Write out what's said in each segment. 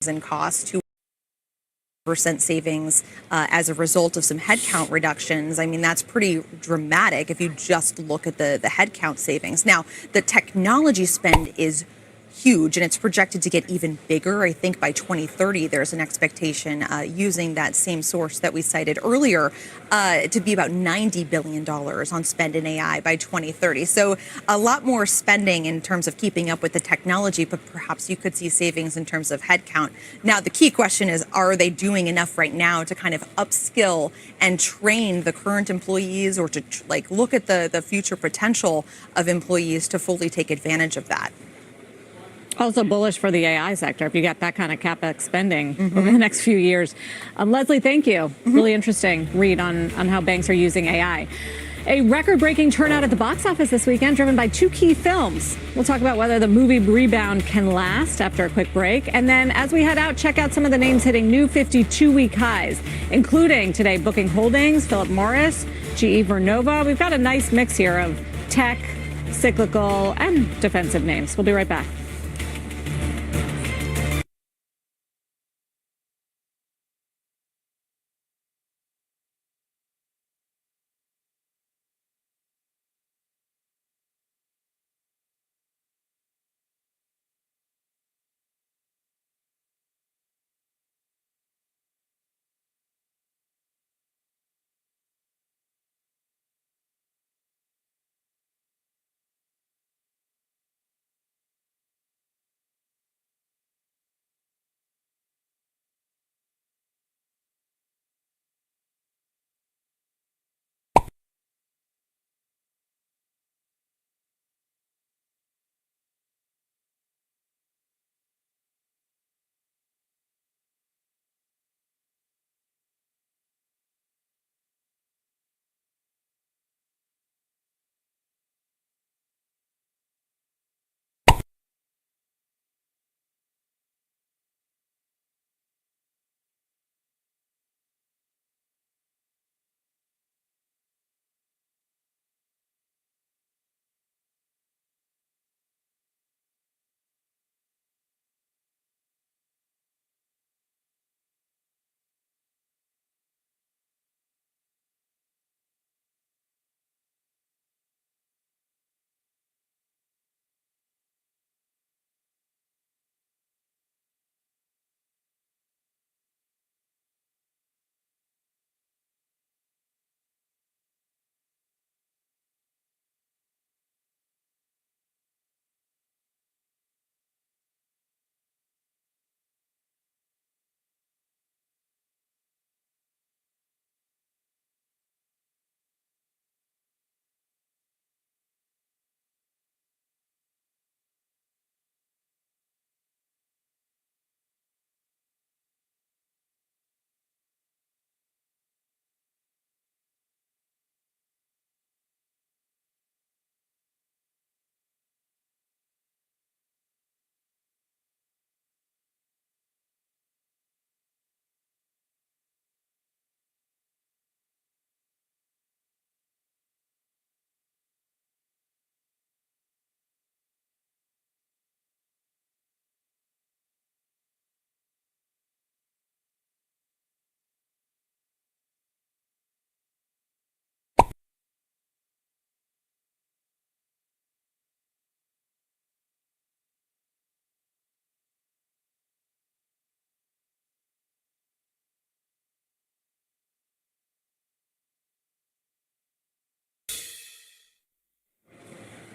in costs, 2% savings as a result of some headcount reductions. I mean, that's pretty dramatic if you just look at the headcount savings. Now, the technology spend is huge, and it's projected to get even bigger. I think by 2030, there's an expectation using that same source that we cited earlier to be about $90 billion on spend in AI by 2030. So a lot more spending in terms of keeping up with the technology, but perhaps you could see savings in terms of headcount. Now, the key question is, are they doing enough right now to kind of upskill and train the current employees, or to look at the future potential of employees to fully take advantage of that? Also bullish for the AI sector if you get that kind of CapEx spending over the next few years. Leslie, thank you. Really interesting read on how banks are using AI. A record-breaking turnout at the box office this weekend, driven by two key films. We'll talk about whether the movie rebound can last after a quick break. And then as we head out, check out some of the names hitting new 52-week highs, including today Booking Holdings, Philip Morris, GE Vernova. We've got a nice mix here of tech, cyclical, and defensive names. We'll be right back.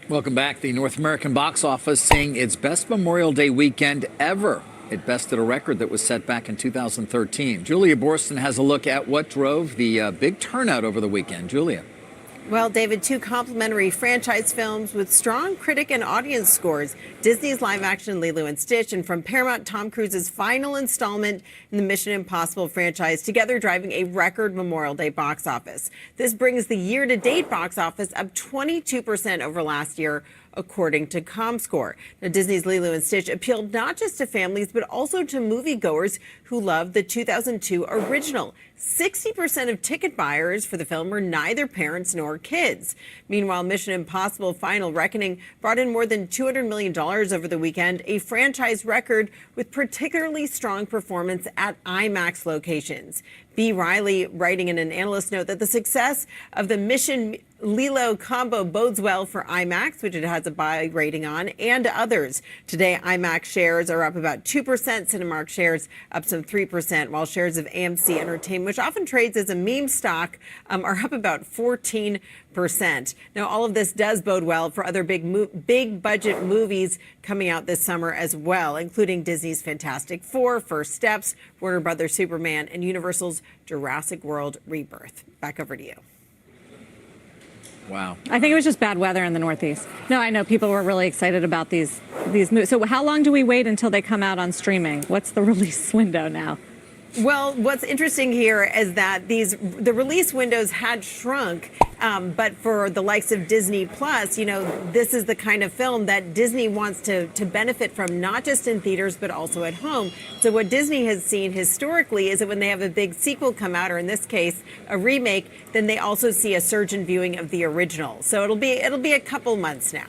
Welcome back. The North American box office seeing its best Memorial Day weekend ever. It bested a record that was set back in 2013. Julia Borston has a look at what drove the big turnout over the weekend. Julia. Well, David, two complimentary franchise films with strong critic and audience scores. Disney's live-action Lilo and Stitch, and from Paramount, Tom Cruise's final installment in the Mission Impossible franchise, together driving a record Memorial Day box office. This brings the year-to-date box office up 22% over last year, according to ComScore. Now, Disney's Lilo and Stitch appealed not just to families, but also to moviegoers who loved the 2002 original. 60% of ticket buyers for the film were neither parents nor kids. Meanwhile, Mission Impossible Final Reckoning brought in more than $200 million over the weekend, a franchise record with particularly strong performance at IMAX locations. B. Riley writing in an analyst note that the success of the Mission Lilo combo bodes well for IMAX, which it has a buy rating on, and others. Today, IMAX shares are up about 2%, Cinemark shares up some 3%, while shares of AMC Entertainment, which often trades as a meme stock, are up about 14%. Now, all of this does bode well for other big budget movies coming out this summer as well, including Disney's Fantastic Four, First Steps, Warner Brothers' Superman, and Universal's Jurassic World Rebirth. Back over to you. Wow. I think it was just bad weather in the Northeast. No, I know people were really excited about these movies. So how long do we wait until they come out on streaming? What's the release window now? Well, what's interesting here is that the release windows had shrunk, but for the likes of Disney Plus, this is the kind of film that Disney wants to benefit from, not just in theaters, but also at home. So what Disney has seen historically is that when they have a big sequel come out, or in this case, a remake, then they also see a surge in viewing of the original. So it'll be a couple months now.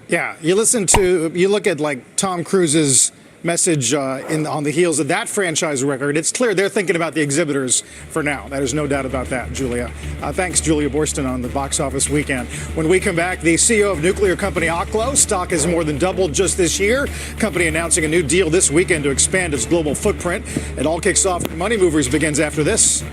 Yeah, you look at like Tom Cruise's message on the heels of that franchise record. It's clear they're thinking about the exhibitors for now. There's no doubt about that, Julia. Thanks, Julia Borston, on the box office weekend. When we come back, the CEO of nuclear company Oklo, stock has more than doubled just this year. Company announcing a new deal this weekend to expand its global footprint. It all kicks off. Money Movers begins after this.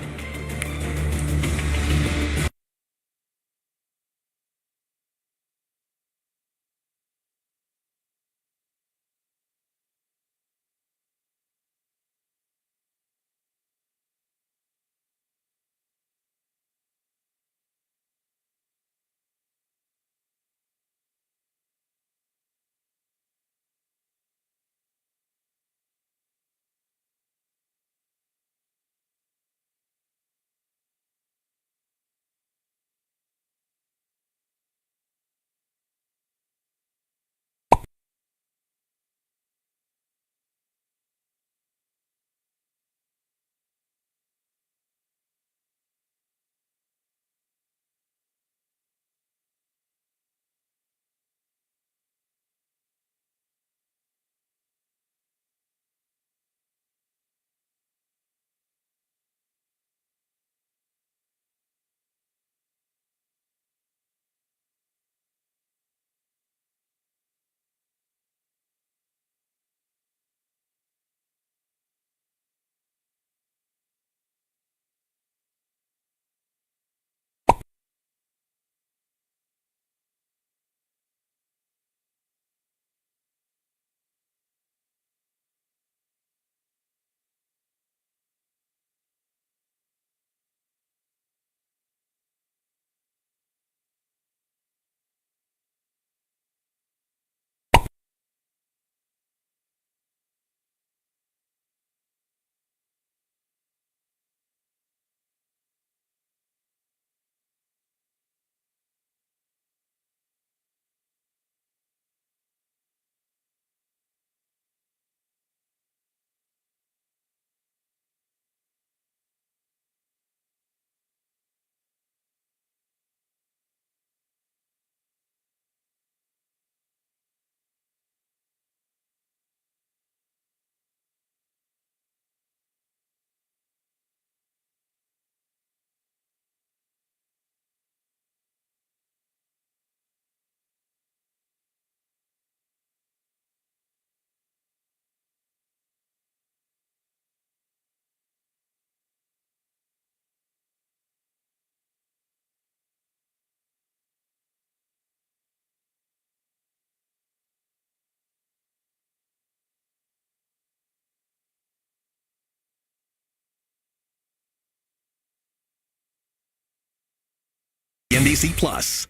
NBC Plus.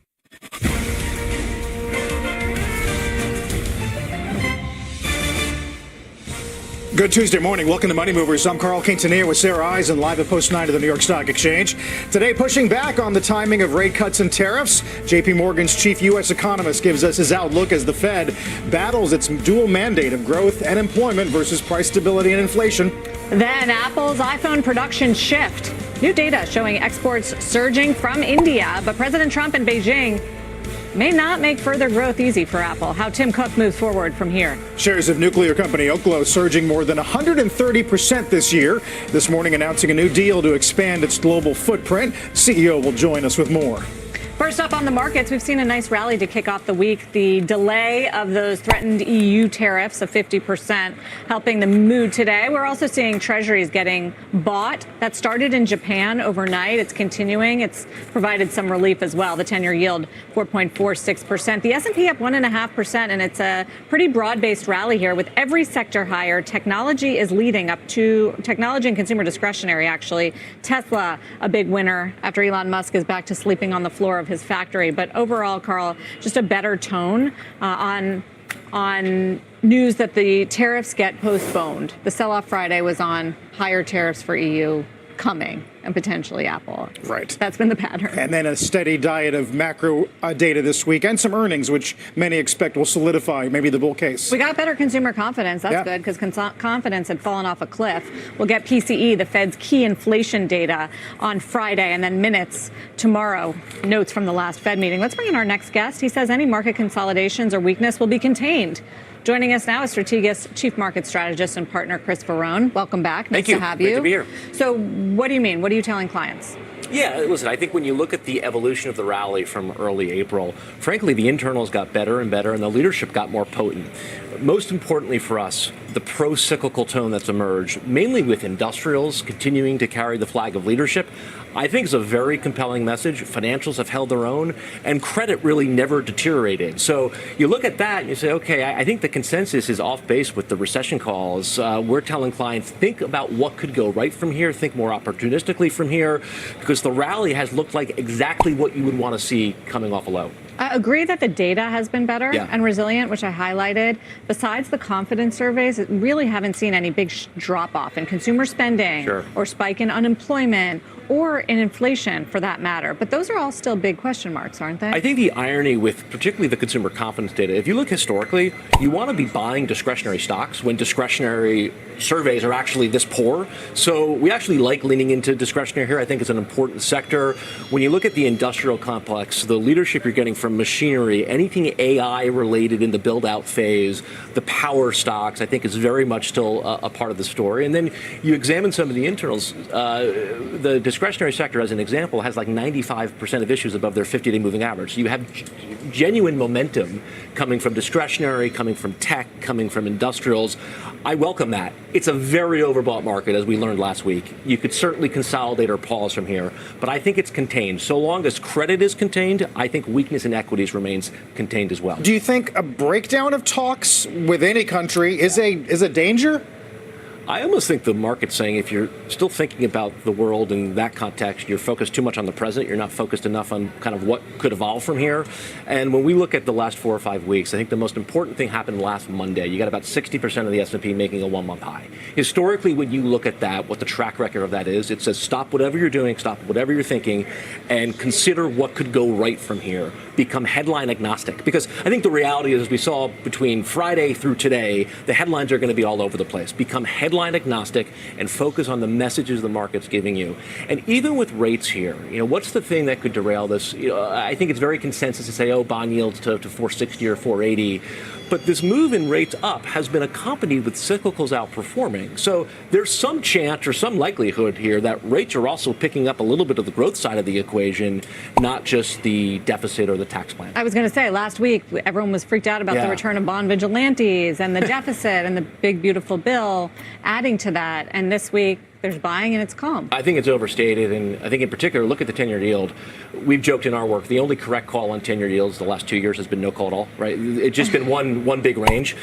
Good Tuesday morning. Welcome to Money Movers. I'm Carl Quintanilla with Sarah Eisen, live at Post 9 of the New York Stock Exchange. Today, pushing back on the timing of rate cuts and tariffs, J.P. Morgan's chief U.S. economist gives us his outlook as the Fed battles its dual mandate of growth and employment versus price stability and inflation. Then Apple's iPhone production shift. New data showing exports surging from India, but President Trump in Beijing may not make further growth easy for Apple. How Tim Cook moves forward from here. Shares of nuclear company Oklo surging more than 130% this year. This morning announcing a new deal to expand its global footprint. CEO will join us with more. First up on the markets, we've seen a nice rally to kick off the week. The delay of those threatened EU tariffs of 50% helping the mood today. We're also seeing treasuries getting bought. That started in Japan overnight. It's continuing. It's provided some relief as well. The 10-year yield, 4.46%. The S&P up 1.5%, and it's a pretty broad-based rally here with every sector higher. Technology is leading up to technology and consumer discretionary, actually. Tesla, a big winner after Elon Musk is back to sleeping on the floor of his factory. But overall, Carl, just a better tone on news that the tariffs get postponed. The sell-off Friday was on higher tariffs for EU coming and potentially Apple. Right. That's been the pattern. And then a steady diet of macro data this week and some earnings, which many expect will solidify maybe the bull case. We got better consumer confidence. That's good because confidence had fallen off a cliff. We'll get PCE, the Fed's key inflation data, on Friday, and then minutes tomorrow. Notes from the last Fed meeting. Let's bring in our next guest. He says any market consolidations or weakness will be contained. Joining us now is Strategas Chief Market Strategist and Partner Chris Verone. Welcome back. Nice to have you. Great to be here. So what do you mean? What are you telling clients? Yeah, listen, I think when you look at the evolution of the rally from early April, frankly, the internals got better and better, and the leadership got more potent. Most importantly for us, the pro-cyclical tone that's emerged, mainly with industrials continuing to carry the flag of leadership, I think is a very compelling message. Financials have held their own, and credit really never deteriorated. So you look at that and you say, okay, I think the consensus is off base with the recession calls. We're telling clients, think about what could go right from here, think more opportunistically from here, because the rally has looked like exactly what you would want to see coming off a low. I agree that the data has been better and resilient, which I highlighted. Besides the confidence surveys, really haven't seen any big drop-off in consumer spending or spike in unemployment or in inflation, for that matter. But those are all still big question marks, aren't they? I think the irony with particularly the consumer confidence data, if you look historically, you want to be buying discretionary stocks when discretionary surveys are actually this poor. So we actually like leaning into discretionary here. I think it's an important sector. When you look at the industrial complex, the leadership you're getting from machinery, anything AI related in the build out phase, the power stocks, I think is very much still a part of the story. And then you examine some of the internals, the discretionary sector, as an example, has like 95% of issues above their 50-day moving average. So you have genuine momentum coming from discretionary, coming from tech, coming from industrials. I welcome that. It's a very overbought market, as we learned last week. You could certainly consolidate or pause from here, but I think it's contained. So long as credit is contained, I think weakness in equities remains contained as well. Do you think a breakdown of talks with any country is a danger? I almost think the market's saying if you're still thinking about the world in that context, you're focused too much on the present, you're not focused enough on kind of what could evolve from here. And when we look at the last 4 or 5 weeks, I think the most important thing happened last Monday. You got about 60% of the S&P making a 1-month high. Historically, when you look at that, what the track record of that is, it says stop whatever you're doing, stop whatever you're thinking, and consider what could go right from here. Become headline agnostic. Because I think the reality is, as we saw between Friday through today, the headlines are going to be all over the place. Become headline agnostic and focus on the messages the market's giving you. And even with rates here, what's the thing that could derail this? I think it's very consensus to say, bond yields to 460 or 480. But this move in rates up has been accompanied with cyclicals outperforming. So there's some chance or some likelihood here that rates are also picking up a little bit of the growth side of the equation, not just the deficit or the tax plan. I was going to say, last week, everyone was freaked out about the return of bond vigilantes and the deficit and the big, beautiful bill adding to that. And this week, there's buying and it's calm. I think it's overstated, and I think in particular, look at the 10-year yield. We've joked in our work, the only correct call on 10-year yields the last 2 years has been no call at all, right? It's just been one big range.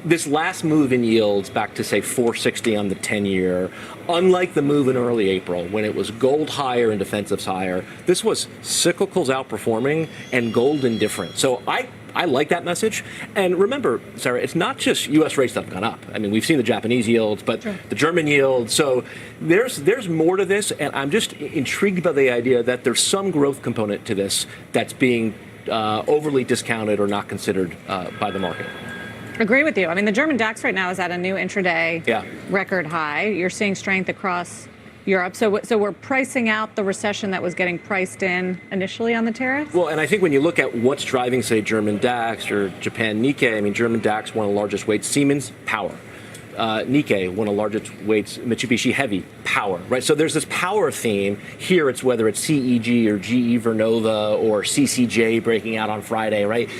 This last move in yields back to, say, 460 on the 10-year, unlike the move in early April when it was gold higher and defensives higher, this was cyclicals outperforming and gold indifferent. So I like that message. And remember, Sarah, it's not just U.S. rates that have gone up. I mean, we've seen the Japanese yields, but the German yield. So there's more to this, and I'm just intrigued by the idea that there's some growth component to this that's being overly discounted or not considered by the market. Agree with you. I mean, the German DAX right now is at a new intraday record high. You're seeing strength across Europe. So we're pricing out the recession that was getting priced in initially on the tariffs? Well, and I think when you look at what's driving, say, German DAX or Japan Nikkei, I mean, German DAX, one of the largest weights, Siemens, power. Nikkei, one of the largest weights, Mitsubishi Heavy, power, right? So there's this power theme. Here it's whether it's CEG or GE Vernova or CCJ breaking out on Friday, right?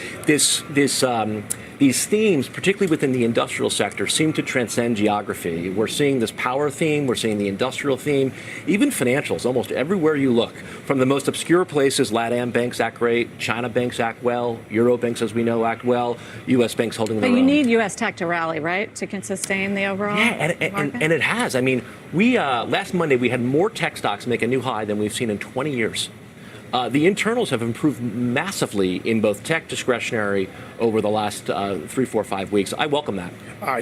These themes, particularly within the industrial sector, seem to transcend geography. We're seeing this power theme, we're seeing the industrial theme, even financials, almost everywhere you look. From the most obscure places, LatAm banks act great, China banks act well, Euro banks, as we know, act well, U.S. banks holding their own. But you need U.S. tech to rally, right, to sustain the overall market? And it has. I mean, we last Monday, we had more tech stocks make a new high than we've seen in 20 years. The internals have improved massively in both tech discretionary over the last 3, 4, 5 weeks. I welcome that.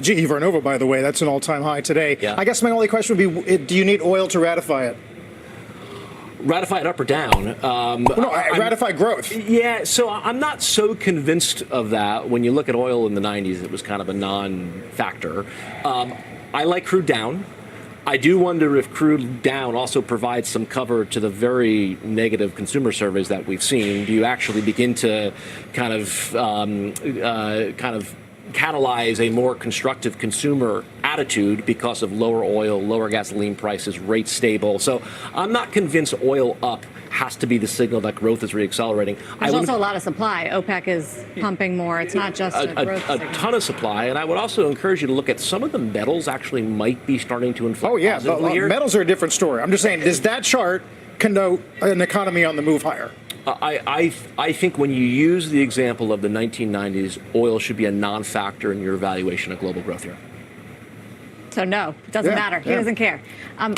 GE Vernova, by the way, that's an all-time high today. Yeah. I guess my only question would be, do you need oil to ratify it? Ratify it up or down? Ratify growth. Yeah, so I'm not so convinced of that. When you look at oil in the 90s, it was kind of a non-factor. I like crude down. I do wonder if crude down also provides some cover to the very negative consumer surveys that we've seen. Do you actually begin to kind of catalyze a more constructive consumer attitude because of lower oil, lower gasoline prices, rates stable? So I'm not convinced oil up has to be the signal that growth is reaccelerating. There's also a lot of supply. OPEC is pumping more. It's not just a growth signal. A ton of supply, and I would also encourage you to look at some of the metals actually might be starting to inflect. Oh, yeah, positively here. Metals are a different story. I'm just saying, does that chart connote an economy on the move higher? I think when you use the example of the 1990s, oil should be a non-factor in your evaluation of global growth here. So no, it doesn't matter. He doesn't care.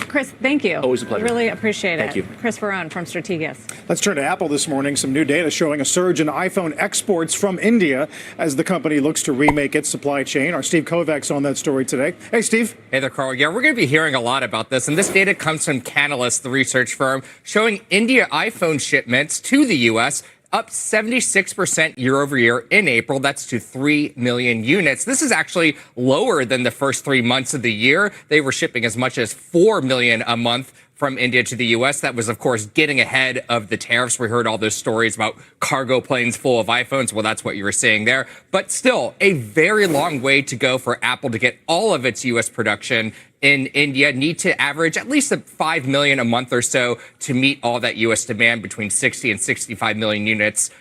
Chris, thank you. Always a pleasure. Really appreciate it. Thank you. Chris Verone from Strategas. Let's turn to Apple this morning. Some new data showing a surge in iPhone exports from India as the company looks to remake its supply chain. Our Steve Kovac's on that story today. Hey, Steve. Hey there, Carl. Yeah, we're going to be hearing a lot about this. And this data comes from Canalys, the research firm, showing India iPhone shipments to the U.S. up 76% year over year in April. That's to 3 million units. This is actually lower than the first 3 months of the year. They were shipping as much as 4 million a month from India to the U.S. That was, of course, getting ahead of the tariffs. We heard all those stories about cargo planes full of iPhones. Well, that's what you were saying there. But still, a very long way to go for Apple to get all of its U.S. production in India. Need to average at least 5 million a month or so to meet all that U.S. demand, between 60 and 65 million units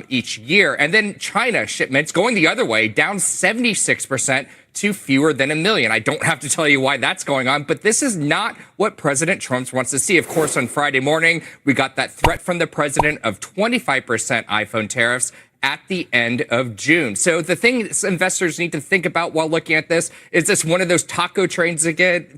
each year. And then China shipments going the other way, down 76% to fewer than 1 million. I don't have to tell you why that's going on, but this is not what President Trump wants to see. Of course, on Friday morning, we got that threat from the president of 25% iPhone tariffs at the end of June. So the thing investors need to think about while looking at this, is this one of those taco trades again?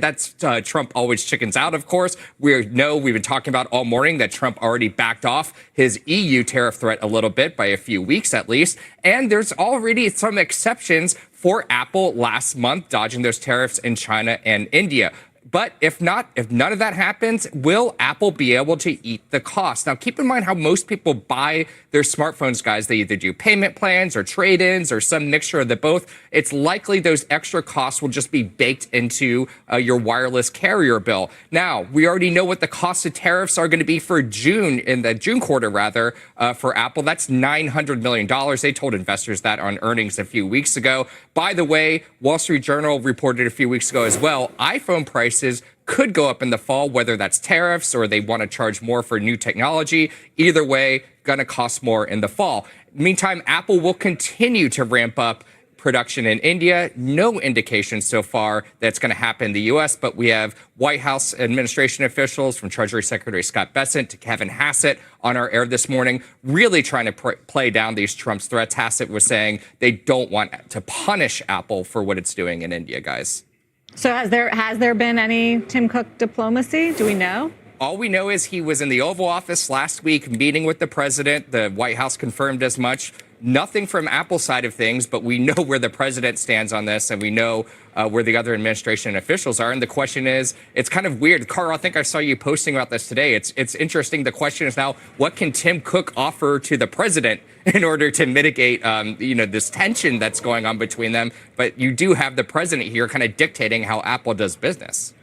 That's Trump always chickens out, of course. We've been talking about all morning that Trump already backed off his EU tariff threat a little bit, by a few weeks at least. And there's already some exceptions for Apple last month, dodging those tariffs in China and India. But if none of that happens, will Apple be able to eat the cost? Now, keep in mind how most people buy their smartphones, guys. They either do payment plans or trade-ins or some mixture of the both. It's likely those extra costs will just be baked into your wireless carrier bill. Now, we already know what the cost of tariffs are going to be for June, in the June quarter, rather, for Apple. That's $900 million. They told investors that on earnings a few weeks ago. By the way, Wall Street Journal reported a few weeks ago as well, iPhone prices could go up in the fall, whether that's tariffs or they want to charge more for new technology. Either way, going to cost more in the fall. Meantime, Apple will continue to ramp up production in India. No indication so far that's going to happen in the U.S., but we have White House administration officials, from Treasury Secretary Scott Bessent to Kevin Hassett, on our air this morning, really trying to play down these Trump's threats. Hassett was saying they don't want to punish Apple for what it's doing in India, guys. So has there been any Tim Cook diplomacy? Do we know? All we know is he was in the Oval Office last week meeting with the president. The White House confirmed as much. nothing from Apple's side of things, but we know where the president stands on this, and we know where the other administration officials are. And the question is, it's kind of weird. Carl, I think I saw you posting about this today. It's interesting. The question is now, what can Tim Cook offer to the president in order to mitigate, this tension that's going on between them? But you do have the president here kind of dictating how Apple does business.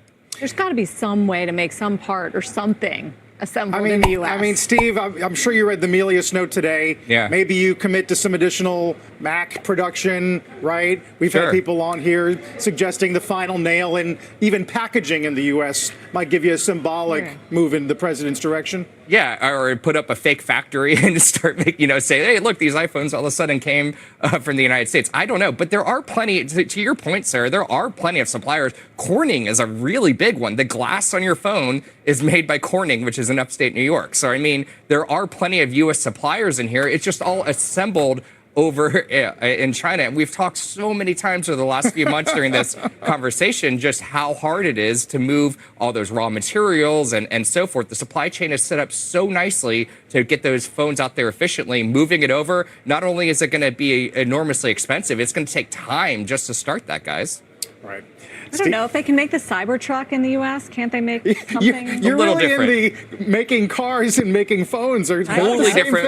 There's got to be some way to make some part or something assembled in the U.S. I mean, Steve, I'm sure you read the Melius note today. Yeah. Maybe you commit to some additional Mac production, right? We've Sure. had people on here suggesting the final nail in even packaging in the U.S. might give you a symbolic move in the president's direction. Yeah, or put up a fake factory and start making, say, hey, look, these iPhones all of a sudden came from the United States. I don't know, but there are plenty, to your point, Sarah, there are plenty of suppliers. Corning is a really big one. The glass on your phone is made by Corning, which is in upstate New York. So, I mean, there are plenty of U.S. suppliers in here. It's just all assembled over in China. And we've talked so many times over the last few months during this conversation just how hard it is to move all those raw materials and so forth. The supply chain is set up so nicely to get those phones out there efficiently. Moving it over, not only is it going to be enormously expensive, it's going to take time just to start that, guys. Right. I don't know if they can make the Cybertruck in the U.S. Can't they make something? You're A little really into making cars and making phones. Are Totally different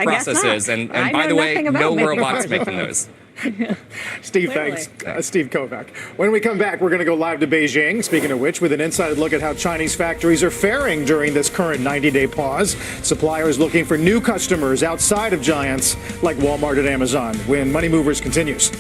I guess not. processes. And I by know the way, nothing about no making robots cars. making those. Steve, Clearly. thanks. Steve Kovac. When we come back, we're going to go live to Beijing, speaking of which, with an inside look at how Chinese factories are faring during this current 90-day pause. Suppliers looking for new customers outside of giants like Walmart and Amazon when Money Movers continues.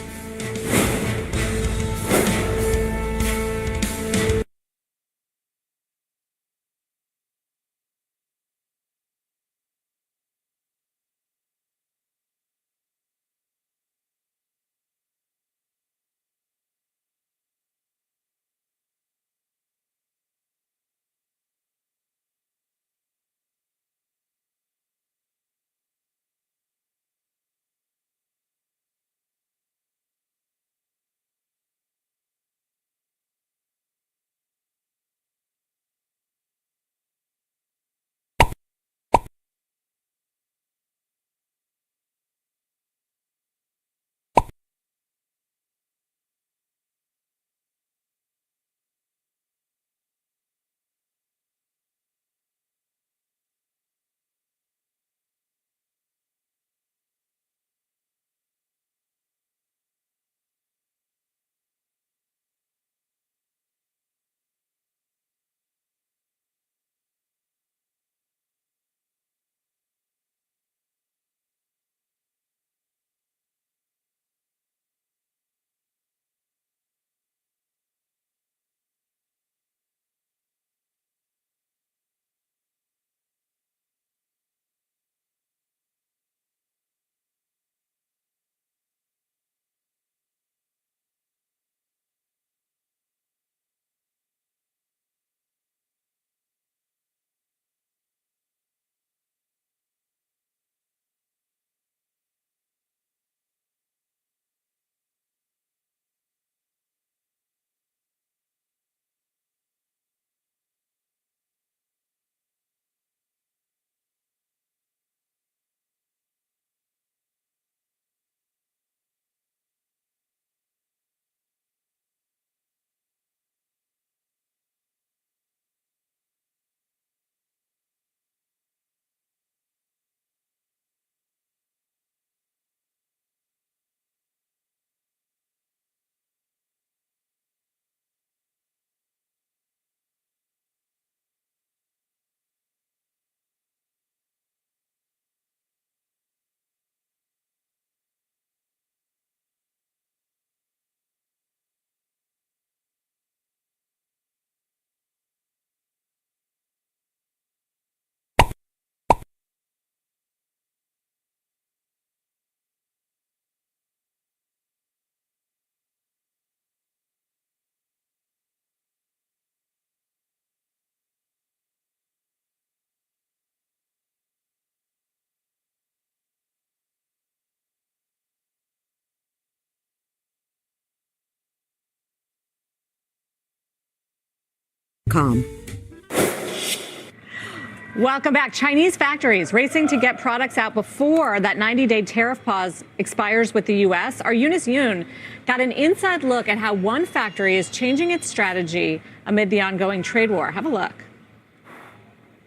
Welcome back. Chinese factories racing to get products out before that 90-day tariff pause expires with the U.S. Our Eunice Yoon got an inside look at how one factory is changing its strategy amid the ongoing trade war. Have a look.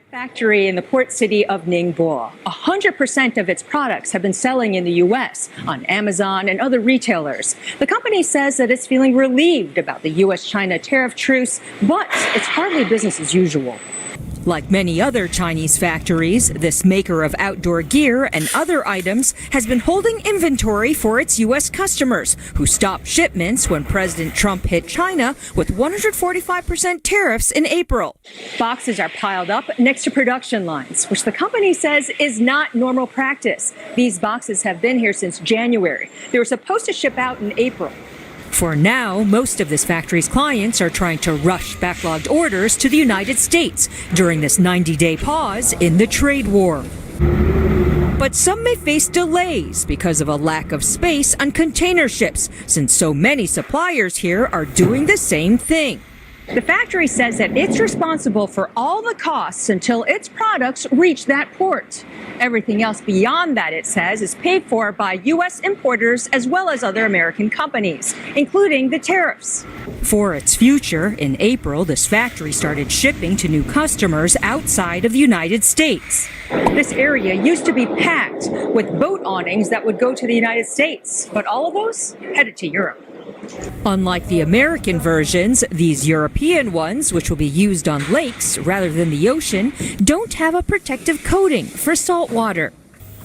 Factory in the port city of Ningbo. 100% of its products have been selling in the U.S. on Amazon and other retailers. The company says that it's feeling relieved about the U.S.-China tariff truce, but it's hardly business as usual. Like many other Chinese factories, this maker of outdoor gear and other items has been holding inventory for its U.S. customers, who stopped shipments when President Trump hit China with 145% tariffs in April. Boxes are piled up next to production lines, which the company says is not normal practice. These boxes have been here since January. They were supposed to ship out in April. For now, most of this factory's clients are trying to rush backlogged orders to the United States during this 90-day pause in the trade war. But some may face delays because of a lack of space on container ships, since so many suppliers here are doing the same thing. The factory says that it's responsible for all the costs until its products reach that port. Everything else beyond that, it says, is paid for by U.S. importers as well as other American companies, including the tariffs. For its future, in April, this factory started shipping to new customers outside of the United States. This area used to be packed with boat awnings that would go to the United States, but all of those headed to Europe. Unlike the American versions, these European ones, which will be used on lakes rather than the ocean, don't have a protective coating for salt water.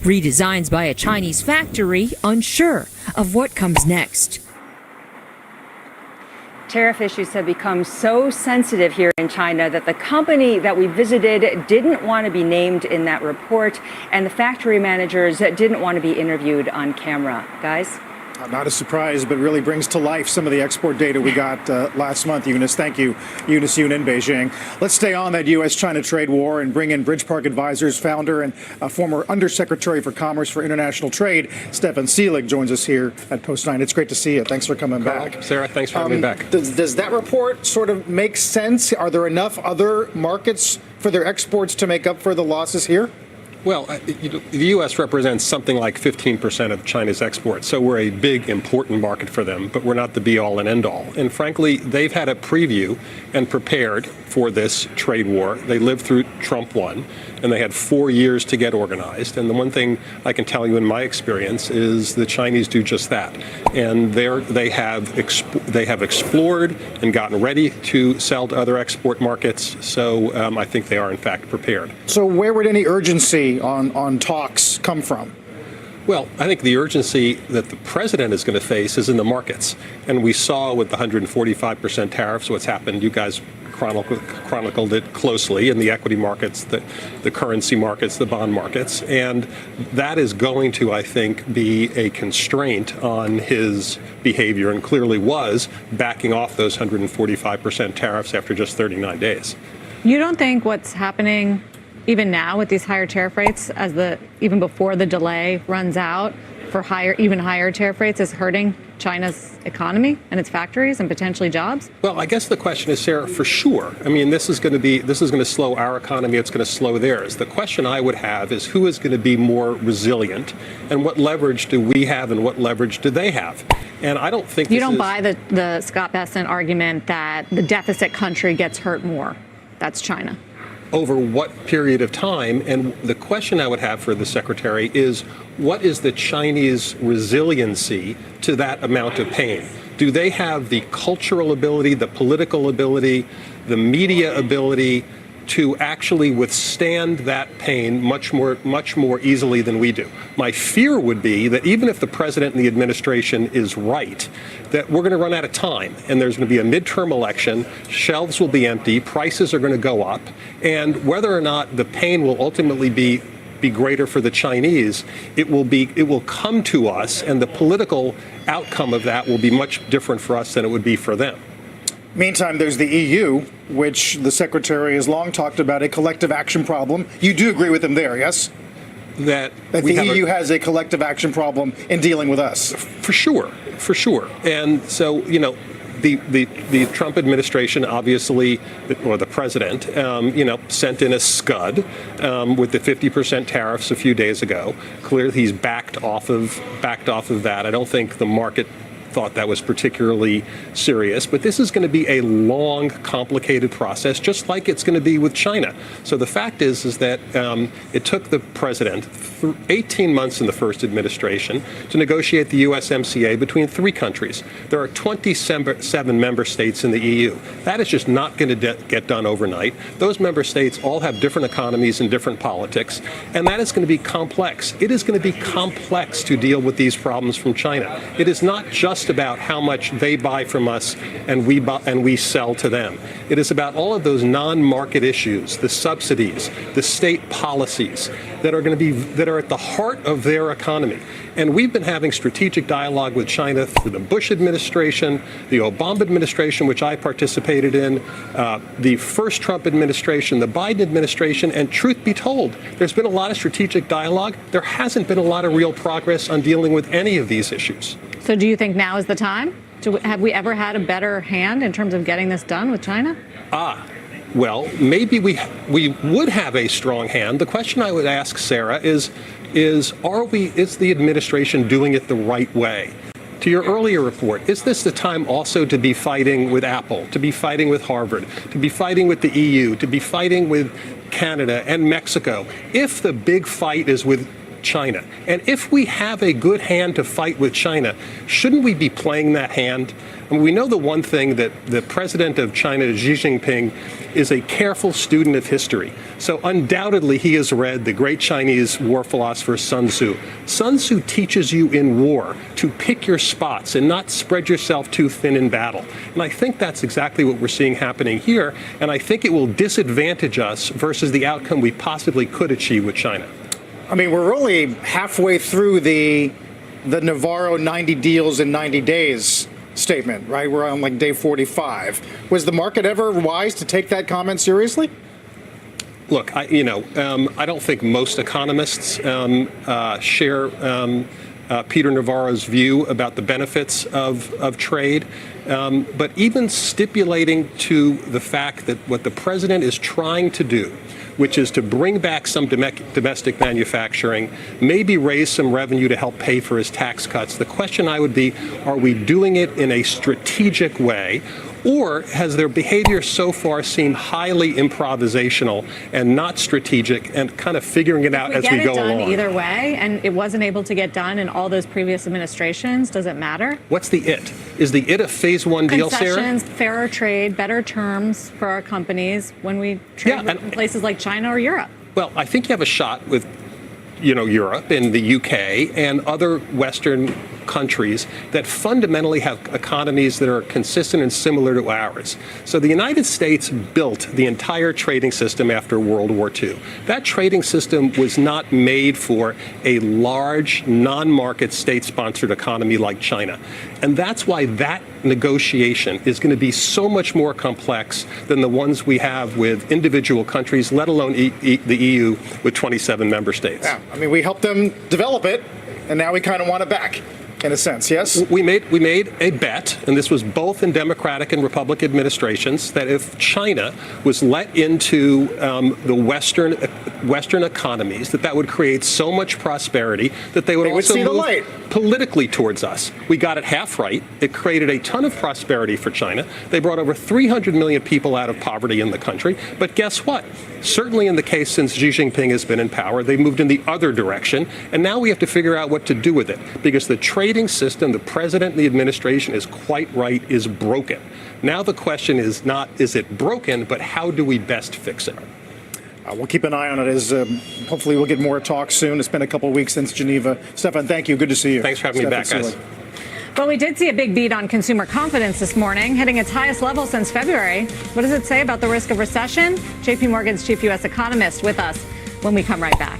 Redesigns by a Chinese factory, unsure of what comes next. Tariff issues have become so sensitive here in China that the company that we visited didn't want to be named in that report, and the factory managers didn't want to be interviewed on camera. Guys? Not a surprise, but really brings to life some of the export data we got last month, Eunice. Thank you, Eunice Yoon in Beijing. Let's stay on that U.S.-China trade war and bring in Bridgepark Advisors founder and former Undersecretary for Commerce for International Trade, Stefan Seelig, joins us here at Post 9. It's great to see you. Thanks for coming back. Sarah, thanks for having me back. Does that report sort of make sense? Are there enough other markets for their exports to make up for the losses here? Well, the U.S. represents something like 15% of China's exports, so we're a big, important market for them, but we're not the be-all and end-all. And frankly, they've had a preview and prepared for this trade war. They lived through Trump 1, and they had 4 years to get organized. And the one thing I can tell you in my experience is the Chinese do just that. And they have explored and gotten ready to sell to other export markets, so I think they are, in fact, prepared. So where would any urgency on talks come from? Well, I think the urgency that the president is going to face is in the markets. And we saw with the 145% tariffs what's happened. You guys chronicled it closely in the equity markets, the currency markets, the bond markets. And that is going to, I think, be a constraint on his behavior, and clearly was backing off those 145% tariffs after just 39 days. You don't think what's happening even now with these higher tariff rates, even before the delay runs out for even higher tariff rates, is hurting China's economy and its factories and potentially jobs? Well, I guess the question is, Sarah, for sure. I mean, this is going to slow our economy. It's going to slow theirs. The question I would have is who is going to be more resilient, and what leverage do we have, and what leverage do they have? And I don't think you don't buy the Scott Bessent argument that the deficit country gets hurt more. That's China. Over what period of time? And the question I would have for the secretary is, what is the Chinese resiliency to that amount of pain? Do they have the cultural ability, the political ability, the media ability to actually withstand that pain much more easily than we do? My fear would be that even if the president and the administration is right, that we're going to run out of time, and there's going to be a midterm election, shelves will be empty, prices are going to go up, and whether or not the pain will ultimately be greater for the Chinese, it will come to us, and the political outcome of that will be much different for us than it would be for them. Meantime, there's the EU, which the secretary has long talked about a collective action problem. You do agree with him there, yes? That the EU has a collective action problem in dealing with us. For sure. And so, the Trump administration, obviously, or the president, sent in a scud with the 50% tariffs a few days ago. Clearly, he's backed off of that. I don't think the market thought that was particularly serious, but this is going to be a long, complicated process, just like it's going to be with China. So the fact is that it took the president 18 months in the first administration to negotiate the USMCA between 3 countries. There are 27 member states in the EU. That is just not going to get done overnight. Those member states all have different economies and different politics, and that is going to be complex. It is going to be complex to deal with these problems from China. It is not just about how much they buy from us and we sell to them. It is about all of those non-market issues, the subsidies, the state policies that are at the heart of their economy. And we've been having strategic dialogue with China through the Bush administration, the Obama administration, which I participated in, the first Trump administration, the Biden administration, and truth be told, there's been a lot of strategic dialogue. There hasn't been a lot of real progress on dealing with any of these issues. So do you think now is the time? Have we ever had a better hand in terms of getting this done with China? Well, maybe we would have a strong hand. The question I would ask, Sarah, is the administration doing it the right way? To your earlier report, is this the time also to be fighting with Apple, to be fighting with Harvard, to be fighting with the EU, to be fighting with Canada and Mexico? If the big fight is with China, and if we have a good hand to fight with China, shouldn't we be playing that hand? I mean, we know the one thing, that the president of China, Xi Jinping, is a careful student of history. So undoubtedly he has read the great Chinese war philosopher Sun Tzu. Sun Tzu teaches you in war to pick your spots and not spread yourself too thin in battle. And I think that's exactly what we're seeing happening here. And I think it will disadvantage us versus the outcome we possibly could achieve with China. I mean, we're only halfway through the Navarro 90 deals in 90 days statement, right? We're on like day 45. Was the market ever wise to take that comment seriously? Look, I don't think most economists share Peter Navarro's view about the benefits of trade. But even stipulating to the fact that what the president is trying to do, which is to bring back some domestic manufacturing, maybe raise some revenue to help pay for his tax cuts. The question I would be, are we doing it in a strategic way? Or has their behavior so far seemed highly improvisational and not strategic and kind of figuring it out as we go along? Get it done either way, and it wasn't able to get done in all those previous administrations. Does it matter? What's the it? Is the it a phase 1 deal, Sarah? Concessions, fairer trade, better terms for our companies when we trade in places like China or Europe. Well, I think you have a shot with Europe and the UK and other Western countries that fundamentally have economies that are consistent and similar to ours. So the United States built the entire trading system after World War II. That trading system was not made for a large, non-market, state-sponsored economy like China. And that's why that negotiation is going to be so much more complex than the ones we have with individual countries, let alone the EU with 27 member states. Yeah, I mean, we helped them develop it, and now we kind of want it back. In a sense, yes? We made a bet, and this was both in Democratic and Republican administrations, that if China was let into the Western economies, that would create so much prosperity that they would also see the move light politically towards us. We got it half right. It created a ton of prosperity for China. They brought over 300 million people out of poverty in the country. But guess what? Certainly in the case since Xi Jinping has been in power, they moved in the other direction. And now we have to figure out what to do with it, because the trading system, the president and the administration is quite right, is broken. Now the question is not, is it broken, but how do we best fix it? We'll keep an eye on it as hopefully we'll get more talk soon. It's been a couple of weeks since Geneva. Stefan, thank you. Good to see you. Thanks for having me back, guys. Well, we did see a big beat on consumer confidence this morning, hitting its highest level since February. What does it say about the risk of recession? JP Morgan's chief U.S. economist with us when we come right back.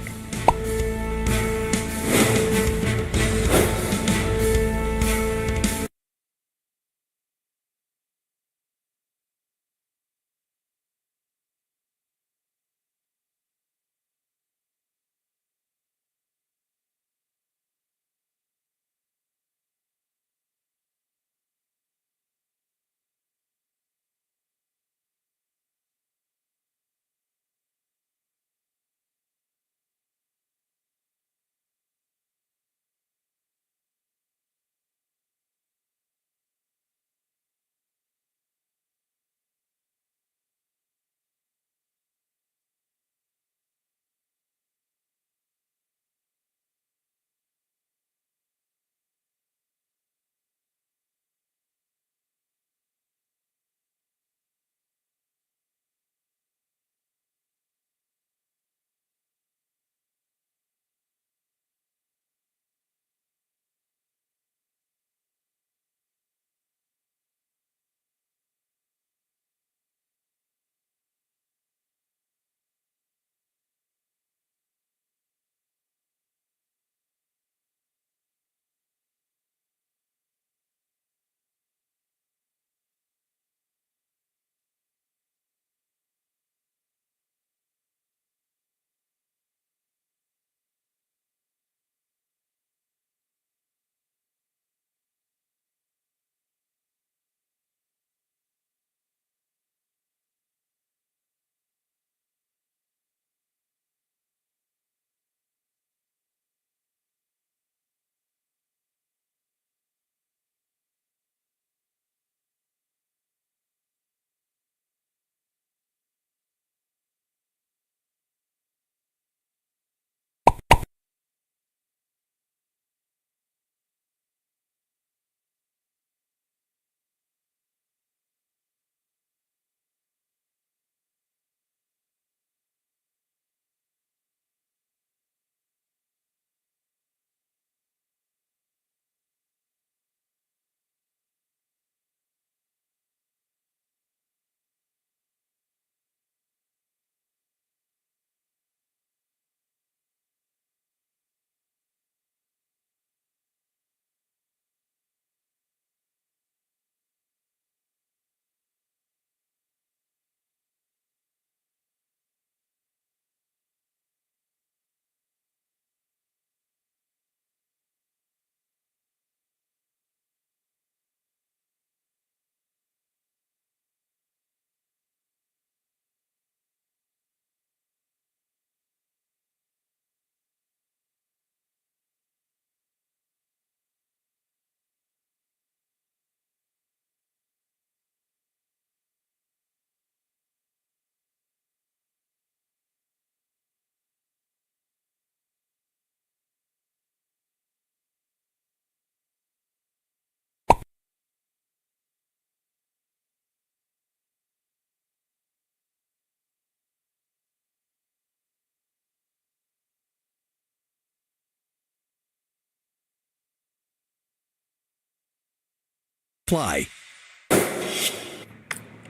apply.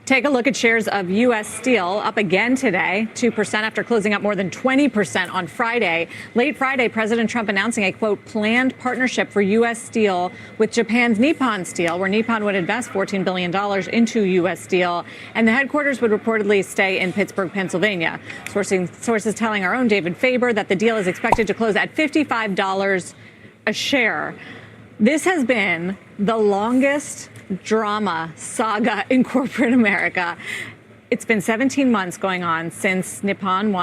Take a look at shares of U.S. Steel, up again today, 2% after closing up more than 20% on Friday. Late Friday, President Trump announcing a, quote, planned partnership for U.S. Steel with Japan's Nippon Steel, where Nippon would invest $14 billion into U.S. Steel, and the headquarters would reportedly stay in Pittsburgh, Pennsylvania. Sources telling our own David Faber that the deal is expected to close at $55 a share. This has been the longest drama saga in corporate America. It's been 17 months going on since Nippon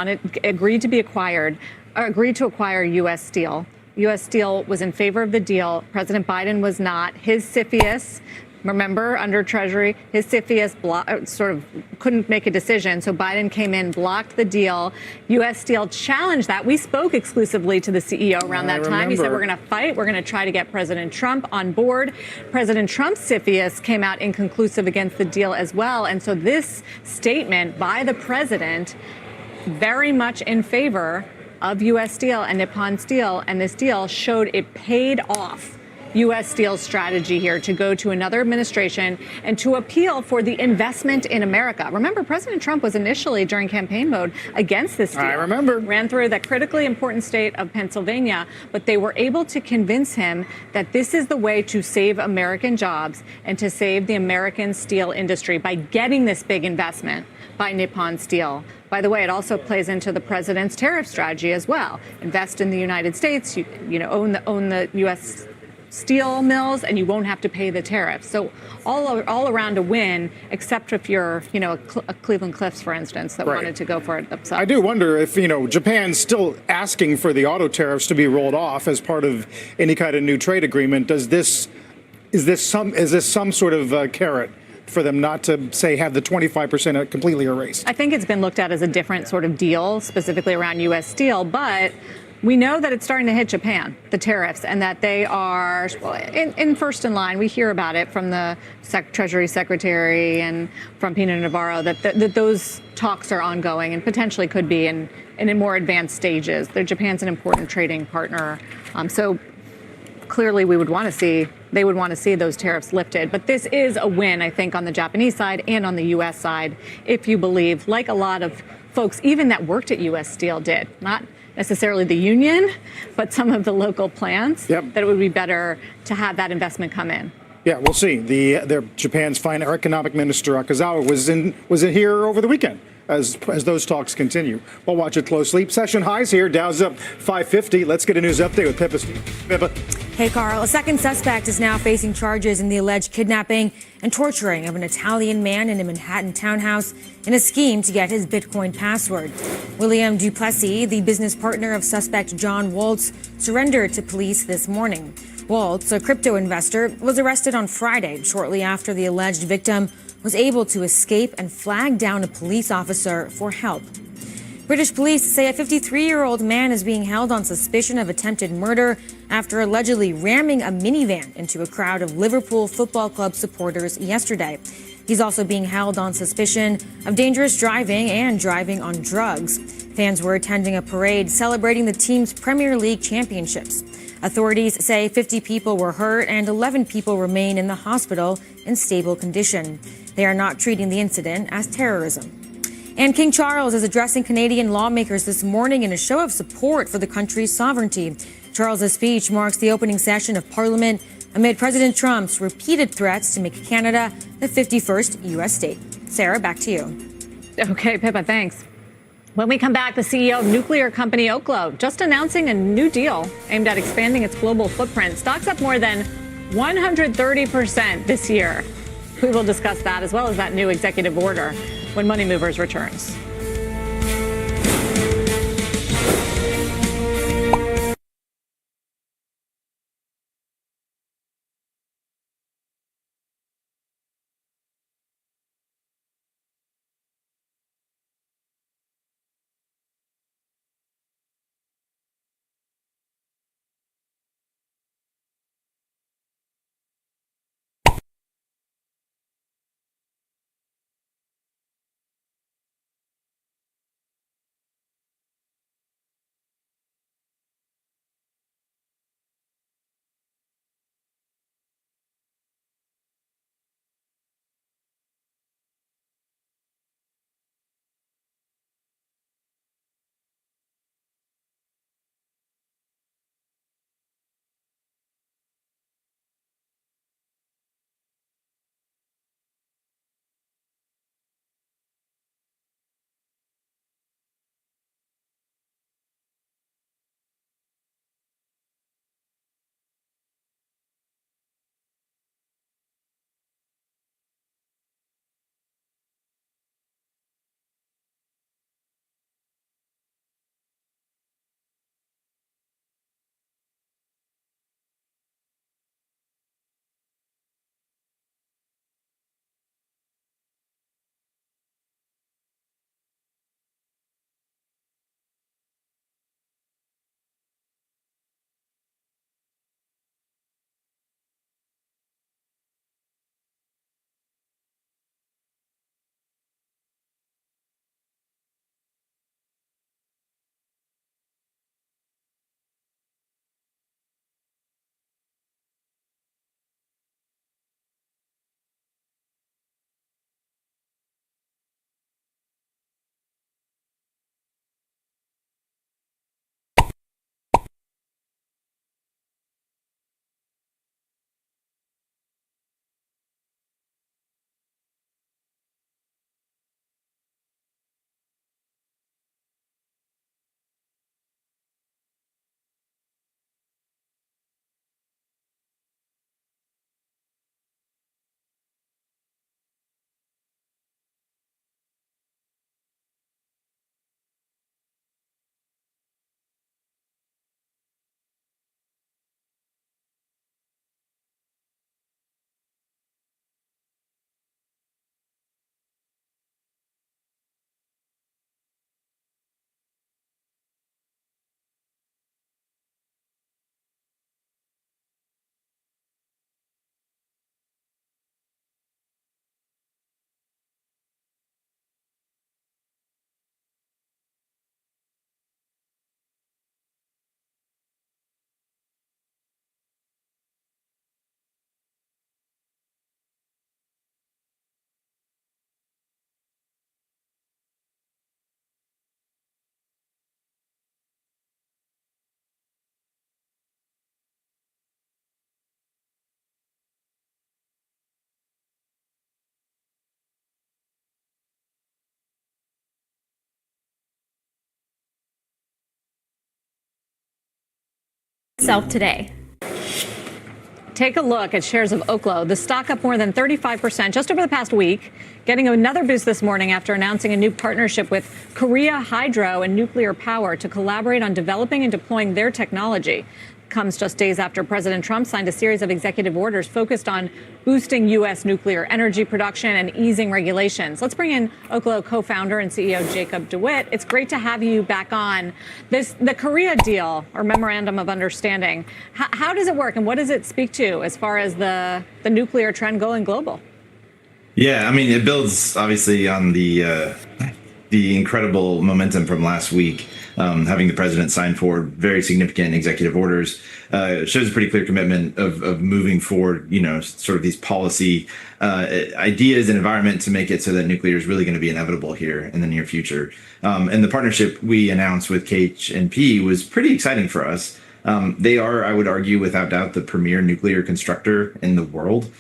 agreed to acquire U.S. Steel. U.S. Steel was in favor of the deal. President Biden was not. His CFIUS, remember, under Treasury, his CFIUS sort of couldn't make a decision. So Biden came in, blocked the deal. U.S. Steel challenged that. We spoke exclusively to the CEO around that time. He said, we're going to fight. We're going to try to get President Trump on board. President Trump's CFIUS came out inconclusive against the deal as well. And so this statement by the president, very much in favor of U.S. Steel and Nippon Steel, and this deal showed it paid off U.S. Steel's strategy here to go to another administration and to appeal for the investment in America. Remember, President Trump was initially, during campaign mode, against this deal. I remember. Ran through that critically important state of Pennsylvania, but they were able to convince him that this is the way to save American jobs and to save the American steel industry by getting this big investment by Nippon Steel. By the way, it also plays into the president's tariff strategy as well. Invest in the United States, own the U.S. steel mills, and you won't have to pay the tariffs. So all around a win, except if you're, a Cleveland Cliffs, for instance, that wanted to go for it themselves. I do wonder if, Japan's still asking for the auto tariffs to be rolled off as part of any kind of new trade agreement. Is this some sort of carrot for them not to, say, have the 25% completely erased? I think it's been looked at as a different sort of deal, specifically around U.S. Steel, but we know that it's starting to hit Japan, the tariffs, and that they are in first in line. We hear about it from the Treasury Secretary and from Pina Navarro that those talks are ongoing and potentially could be in more advanced stages. Japan's an important trading partner, so clearly they would want to see those tariffs lifted. But this is a win, I think, on the Japanese side and on the U.S. side, if you believe, like a lot of folks, even that worked at U.S. Steel did, not necessarily the union, but some of the local plants, that it would be better to have that investment come in. Yeah, we'll see. Japan's fine economic minister Akazawa was in here over the weekend as those talks continue. We'll watch it closely. Session highs here. Dow's up 550. Let's get a news update with Pippa. Pippa. Hey, Carl. A second suspect is now facing charges in the alleged kidnapping and torturing of an Italian man in a Manhattan townhouse in a scheme to get his Bitcoin password. William Duplessis, the business partner of suspect John Waltz, surrendered to police this morning. Waltz, a crypto investor, was arrested on Friday shortly after the alleged victim was able to escape and flag down a police officer for help. British police say a 53-year-old man is being held on suspicion of attempted murder after allegedly ramming a minivan into a crowd of Liverpool Football Club supporters yesterday. He's also being held on suspicion of dangerous driving and driving on drugs. Fans were attending a parade celebrating the team's Premier League championships. Authorities say 50 people were hurt and 11 people remain in the hospital in stable condition. They are not treating the incident as terrorism. And King Charles is addressing Canadian lawmakers this morning in a show of support for the country's sovereignty. Charles's speech marks the opening session of Parliament amid President Trump's repeated threats to make Canada the 51st U.S. state. Sarah, back to you. Okay, Pippa, thanks. When we come back, the CEO of nuclear company Oklo just announcing a new deal aimed at expanding its global footprint. Stocks up more than 130% this year. We will discuss that as well as that new executive order when Money Movers returns. itself today. Take a look at shares of Oklo. The stock up more than 35% just over the past week, getting another boost this morning after announcing a new partnership with Korea Hydro and Nuclear Power to collaborate on developing and deploying their technology. Comes just days after President Trump signed a series of executive orders focused on boosting U.S. nuclear energy production and easing regulations. Let's bring in Oklo co-founder and CEO Jacob DeWitt. It's great to have you back on. The Korea deal or memorandum of understanding, how does it work and what does it speak to as far as the nuclear trend going global? Yeah, I mean, it builds obviously on the incredible momentum from last week. Having the president sign forward very significant executive orders shows a pretty clear commitment of moving forward, sort of these policy ideas and environment to make it so that nuclear is really going to be inevitable here in the near future. And the partnership we announced with KHNP was pretty exciting for us. They are, I would argue, without doubt, the premier nuclear constructor in the world.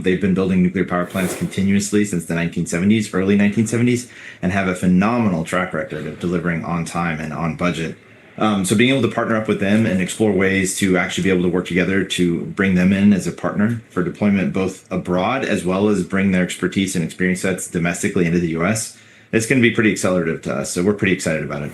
They've been building nuclear power plants continuously since the 1970s, early 1970s, and have a phenomenal track record of delivering on time and on budget. So being able to partner up with them and explore ways to actually be able to work together to bring them in as a partner for deployment both abroad as well as bring their expertise and experience sets domestically into the U.S., it's going to be pretty accelerative to us. So we're pretty excited about it.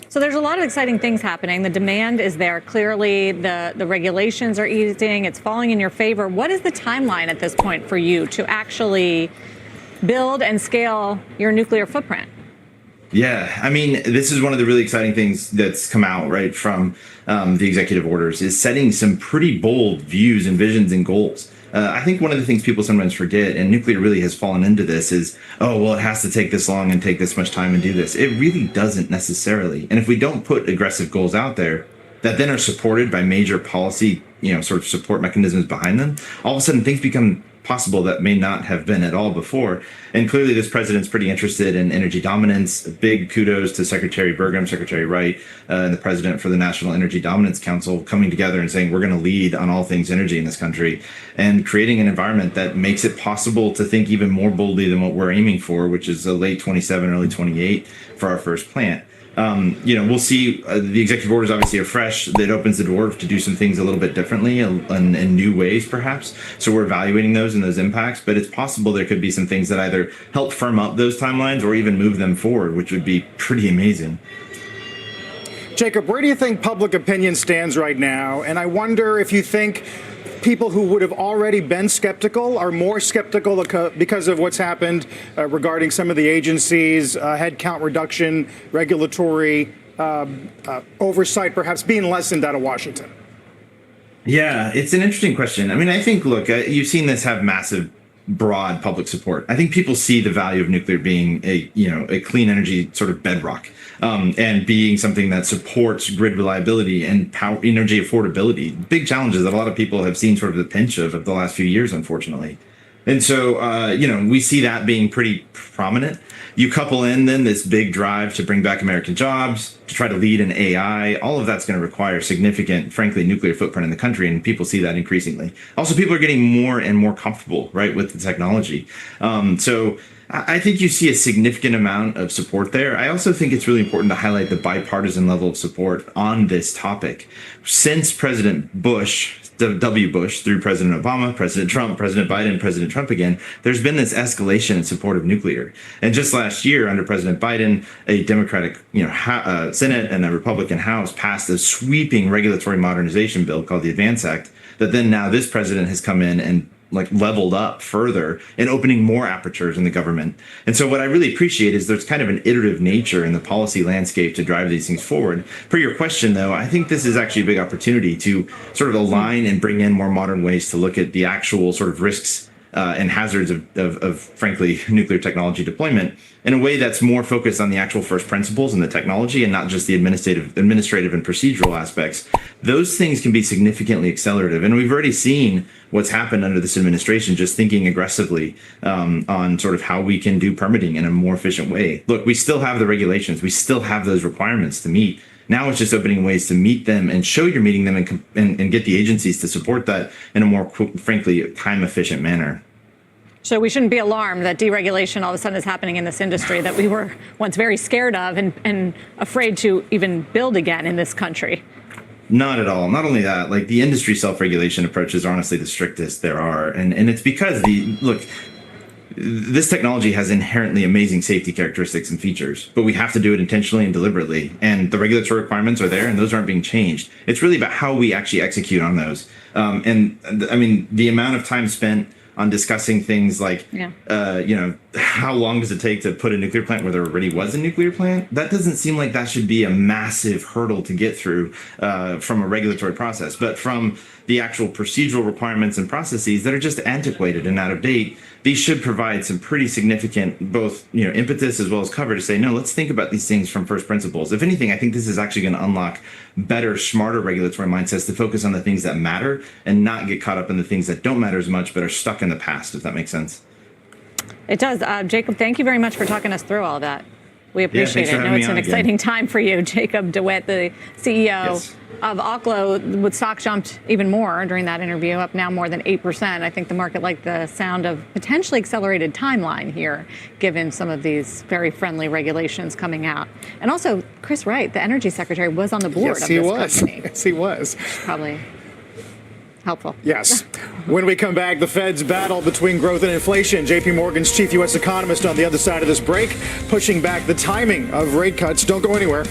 So there's a lot of exciting things happening. The demand is there. Clearly, the regulations are easing. It's falling in your favor. What is the timeline at this point for you to actually build and scale your nuclear footprint? Yeah, I mean, this is one of the really exciting things that's come out right from the executive orders is setting some pretty bold views and visions and goals. I think one of the things people sometimes forget, and nuclear really has fallen into this, is, oh, well, it has to take this long and take this much time and do this. It really doesn't necessarily. And if we don't put aggressive goals out there that then are supported by major policy, sort of support mechanisms behind them, all of a sudden things become possible that may not have been at all before. And clearly this president's pretty interested in energy dominance. Big kudos to Secretary Burgum, Secretary Wright, and the president for the National Energy Dominance Council coming together and saying we're going to lead on all things energy in this country and creating an environment that makes it possible to think even more boldly than what we're aiming for, which is a late 27, early 28 for our first plant. We'll see. The executive orders obviously are fresh. That opens the door to do some things a little bit differently and in new ways, perhaps. So we're evaluating those and those impacts. But it's possible there could be some things that either help firm up those timelines or even move them forward, which would be pretty amazing. Jacob, where do you think public opinion stands right now? And I wonder if you think people who would have already been skeptical are more skeptical because of what's happened regarding some of the agencies, headcount reduction, regulatory oversight perhaps being lessened out of Washington. Yeah, it's an interesting question. I mean, I think, look, you've seen this have massive broad public support. I think people see the value of nuclear being a clean energy sort of bedrock, and being something that supports grid reliability and power energy affordability. Big challenges that a lot of people have seen sort of the pinch of the last few years, unfortunately. And so, we see that being pretty prominent. You couple in then this big drive to bring back American jobs, to try to lead in AI. All of that's going to require significant, frankly, nuclear footprint in the country, and people see that increasingly. Also, people are getting more and more comfortable, right, with the technology. So I think you see a significant amount of support there. I also think it's really important to highlight the bipartisan level of support on this topic. Since President Bush, W. Bush, through President Obama, President Trump, President Biden, President Trump again, there's been this escalation in support of nuclear. And just last year, under President Biden, a Democratic Senate and a Republican House passed a sweeping regulatory modernization bill called the Advance Act that then now this president has come in and leveled up further and opening more apertures in the government. And so what I really appreciate is there's kind of an iterative nature in the policy landscape to drive these things forward. Per your question, though, I think this is actually a big opportunity to sort of align and bring in more modern ways to look at the actual sort of risks and hazards of frankly, nuclear technology deployment in a way that's more focused on the actual first principles and the technology and not just the administrative and procedural aspects. Those things can be significantly accelerative. And we've already seen what's happened under this administration, just thinking aggressively on sort of how we can do permitting in a more efficient way. Look, we still have the regulations. We still have those requirements to meet. Now it's just opening ways to meet them and show you're meeting them and get the agencies to support that in a more, frankly, time-efficient manner. So we shouldn't be alarmed that deregulation all of a sudden is happening in this industry that we were once very scared of and afraid to even build again in this country. Not at all. Not only that, like the industry self-regulation approach is honestly the strictest there are, and it's because this technology has inherently amazing safety characteristics and features, but we have to do it intentionally and deliberately. And the regulatory requirements are there, and those aren't being changed. It's really about how we actually execute on those. I mean, the amount of time spent on discussing things like, how long does it take to put a nuclear plant where there already was a nuclear plant? That doesn't seem like that should be a massive hurdle to get through from a regulatory process. But from the actual procedural requirements and processes that are just antiquated and out of date, these should provide some pretty significant both impetus as well as cover to say, no, let's think about these things from first principles. If anything, I think this is actually going to unlock better, smarter regulatory mindsets to focus on the things that matter and not get caught up in the things that don't matter as much but are stuck in the past, if that makes sense. It does. Jacob, thank you very much for talking us through all that. We appreciate it. I know it's an exciting time for you. Jacob DeWitt, the CEO of Oklo, with stock jumped even more during that interview, up now more than 8%. I think the market liked the sound of potentially accelerated timeline here, given some of these very friendly regulations coming out. And also, Chris Wright, the energy secretary, was on the board of this company. Yes, he was. Probably helpful. Yes. When we come back, the Fed's battle between growth and inflation. JP Morgan's chief U.S. economist on the other side of this break, pushing back the timing of rate cuts. Don't go anywhere.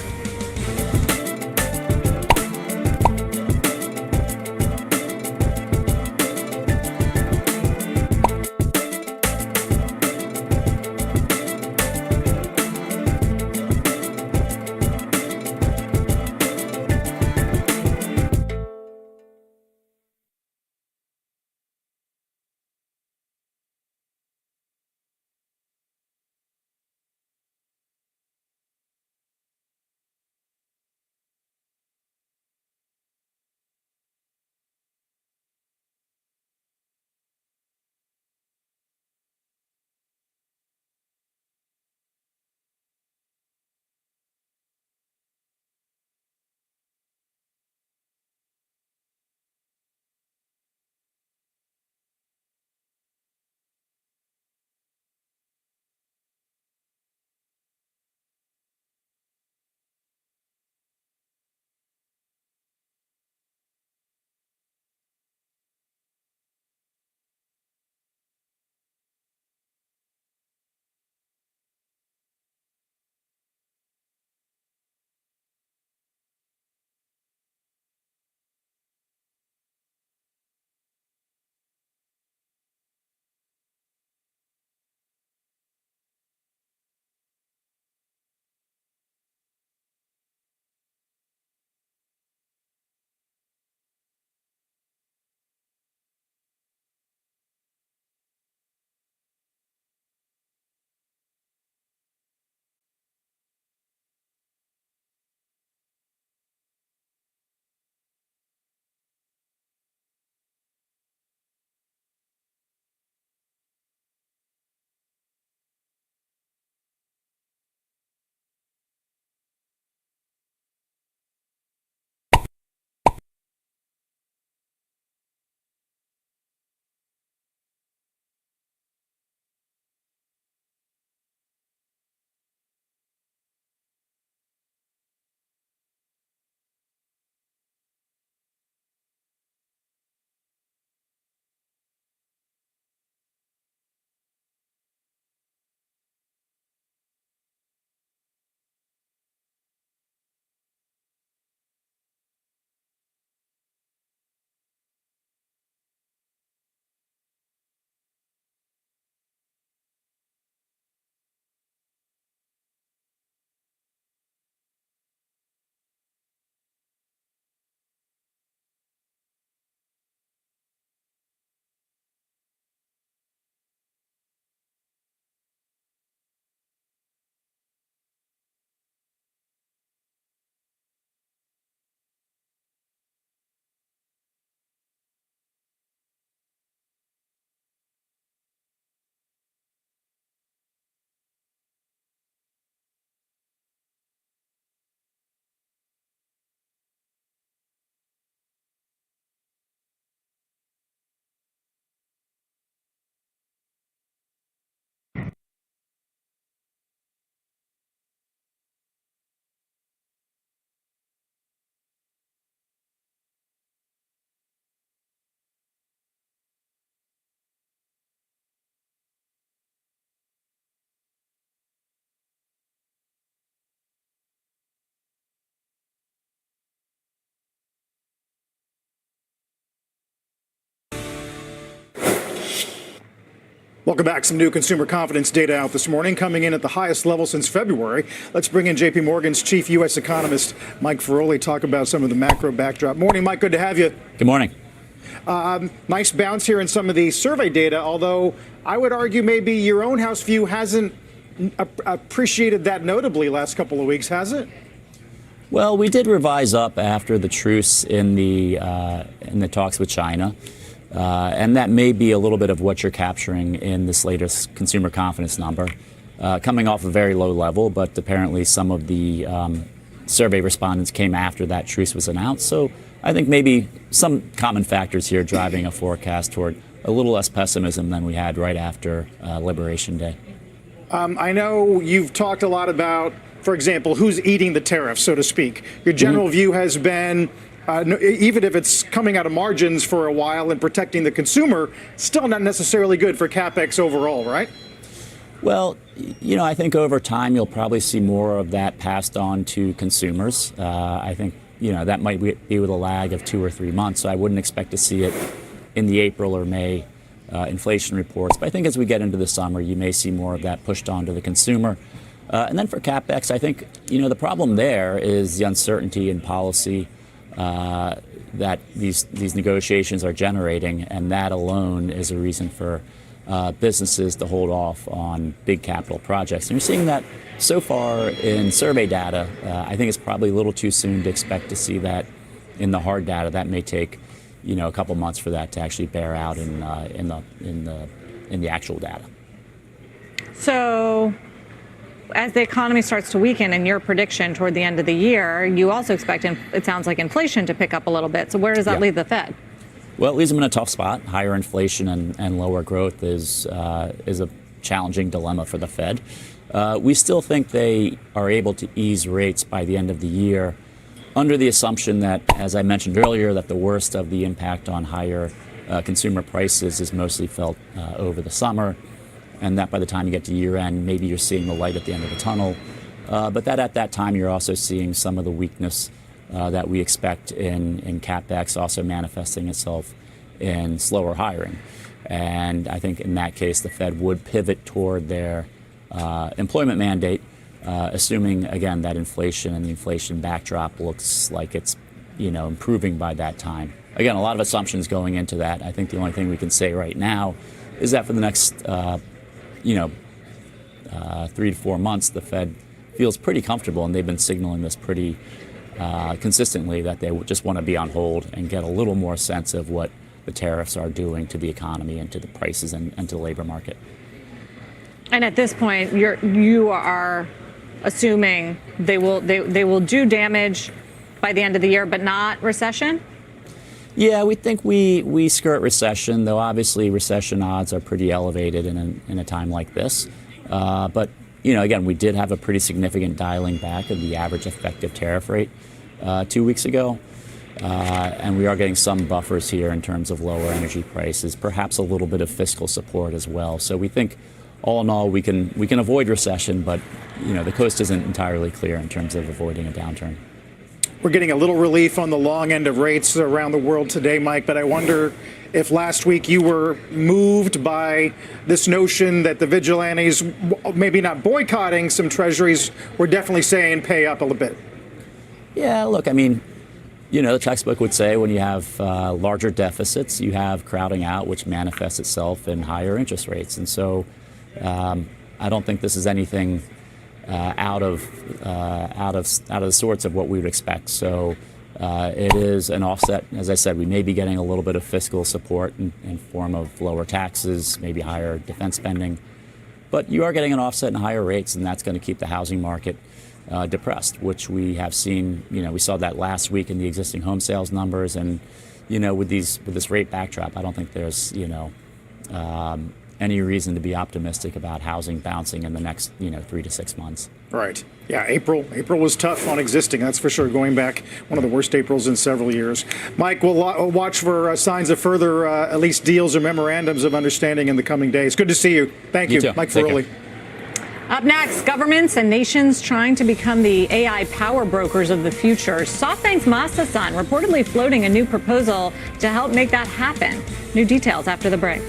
Welcome back. Some new consumer confidence data out this morning, coming in at the highest level since February. Let's bring in JP Morgan's chief U.S. economist, Mike Feroli, talk about some of the macro backdrop. Morning, Mike. Good to have you. Good morning. Nice bounce here in some of the survey data, although I would argue maybe your own house view hasn't appreciated that notably last couple of weeks, has it? Well, we did revise up after the truce in the talks with China. And that may be a little bit of what you're capturing in this latest consumer confidence number, coming off a very low level, but apparently some of the survey respondents came after that truce was announced. So I think maybe some common factors here driving a forecast toward a little less pessimism than we had right after Liberation Day. I know you've talked a lot about, for example, who's eating the tariffs, so to speak. Your general view has been, even if it's coming out of margins for a while and protecting the consumer, still not necessarily good for CapEx overall, right? Well, you know, I think over time you'll probably see more of that passed on to consumers. I think, you know, that might be with a lag of 2 or 3 months. So I wouldn't expect to see it in the April or May inflation reports. But I think as we get into the summer, you may see more of that pushed onto the consumer. And then for CapEx, I think, you know, the problem there is the uncertainty in policy that these negotiations are generating, and that alone is a reason for businesses to hold off on big capital projects. And you're seeing that so far in survey data. I think it's probably a little too soon to expect to see that in the hard data. That may take, you know, a couple months for that to actually bear out in the actual data. So, as the economy starts to weaken, in your prediction toward the end of the year, you also expect, it sounds like, inflation to pick up a little bit. So where does that leave the Fed? Well, it leaves them in a tough spot. Higher inflation and lower growth is a challenging dilemma for the Fed. We still think they are able to ease rates by the end of the year, under the assumption that, as I mentioned earlier, that the worst of the impact on higher consumer prices is mostly felt over the summer, and that by the time you get to year end, maybe you're seeing the light at the end of the tunnel. But that at that time, you're also seeing some of the weakness that we expect in CapEx also manifesting itself in slower hiring. And I think in that case, the Fed would pivot toward their employment mandate, assuming, again, that inflation and the inflation backdrop looks like it's, you know, improving by that time. Again, a lot of assumptions going into that. I think the only thing we can say right now is that for the next 3 to 4 months, the Fed feels pretty comfortable, and they've been signaling this pretty consistently, that they just want to be on hold and get a little more sense of what the tariffs are doing to the economy and to the prices and to the labor market. And at this point, you are assuming they will do damage by the end of the year, but not recession? Yeah, we think we skirt recession, though obviously recession odds are pretty elevated in a time like this. But, you know, again, we did have a pretty significant dialing back of the average effective tariff rate 2 weeks ago. And we are getting some buffers here in terms of lower energy prices, perhaps a little bit of fiscal support as well. So we think, all in all, we can avoid recession, but, you know, the coast isn't entirely clear in terms of avoiding a downturn. We're getting a little relief on the long end of rates around the world today, Mike, but I wonder if last week you were moved by this notion that the vigilantes, maybe not boycotting some treasuries, were definitely saying pay up a little bit. Yeah, look, I mean, you know, the textbook would say when you have larger deficits, you have crowding out, which manifests itself in higher interest rates. And so I don't think this is anything out of the sorts of what we would expect. So it is an offset. As I said, we may be getting a little bit of fiscal support in form of lower taxes, maybe higher defense spending. But you are getting an offset in higher rates, and that's going to keep the housing market depressed, which we have seen. You know, we saw that last week in the existing home sales numbers, and you know, with this rate backdrop, I don't think there's any reason to be optimistic about housing bouncing in the next 3 to 6 months. Right. Yeah, April was tough on existing, that's for sure, going back one of the worst Aprils in several years. Mike, we'll watch for signs of further, at least deals or memorandums of understanding in the coming days. Good to see you. Thank you. Too. Mike Feroli. Up next, governments and nations trying to become the AI power brokers of the future. SoftBank's Masa-san reportedly floating a new proposal to help make that happen. New details after the break.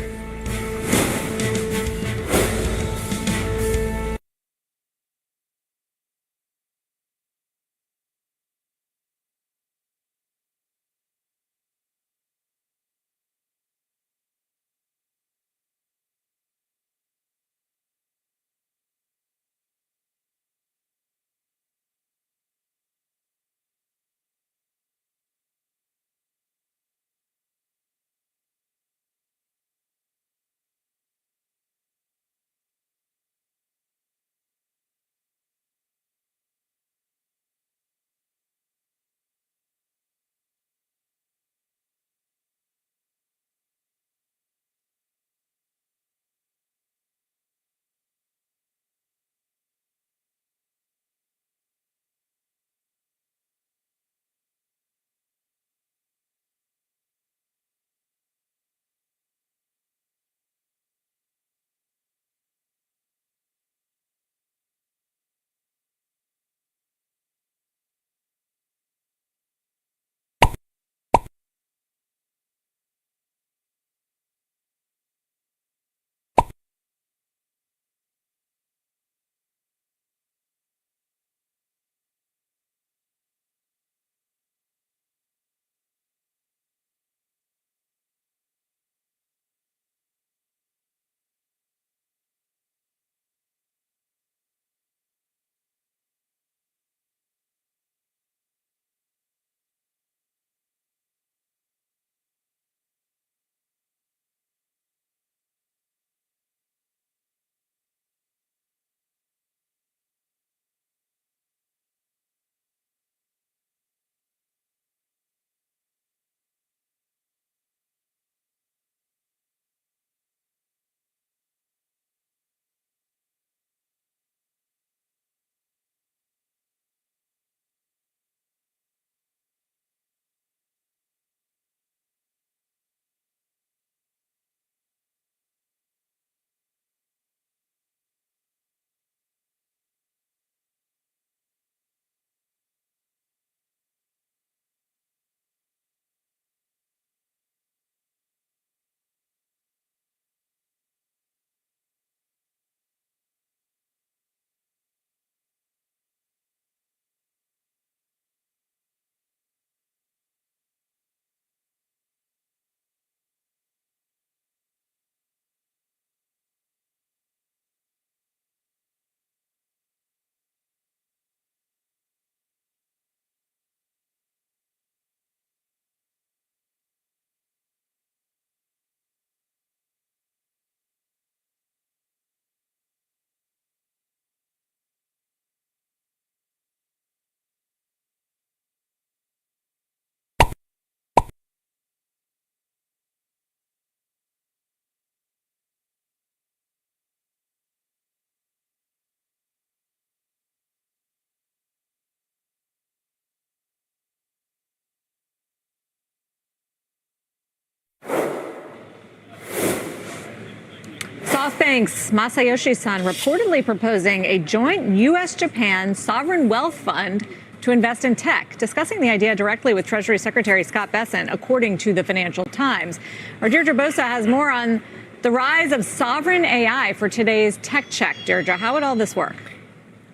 SoftBank's Masayoshi Son reportedly proposing a joint U.S.-Japan sovereign wealth fund to invest in tech, discussing the idea directly with Treasury Secretary Scott Bessent, according to the Financial Times. Our Deirdre Bosa has more on the rise of sovereign AI for today's Tech Check. Deirdre, how would all this work?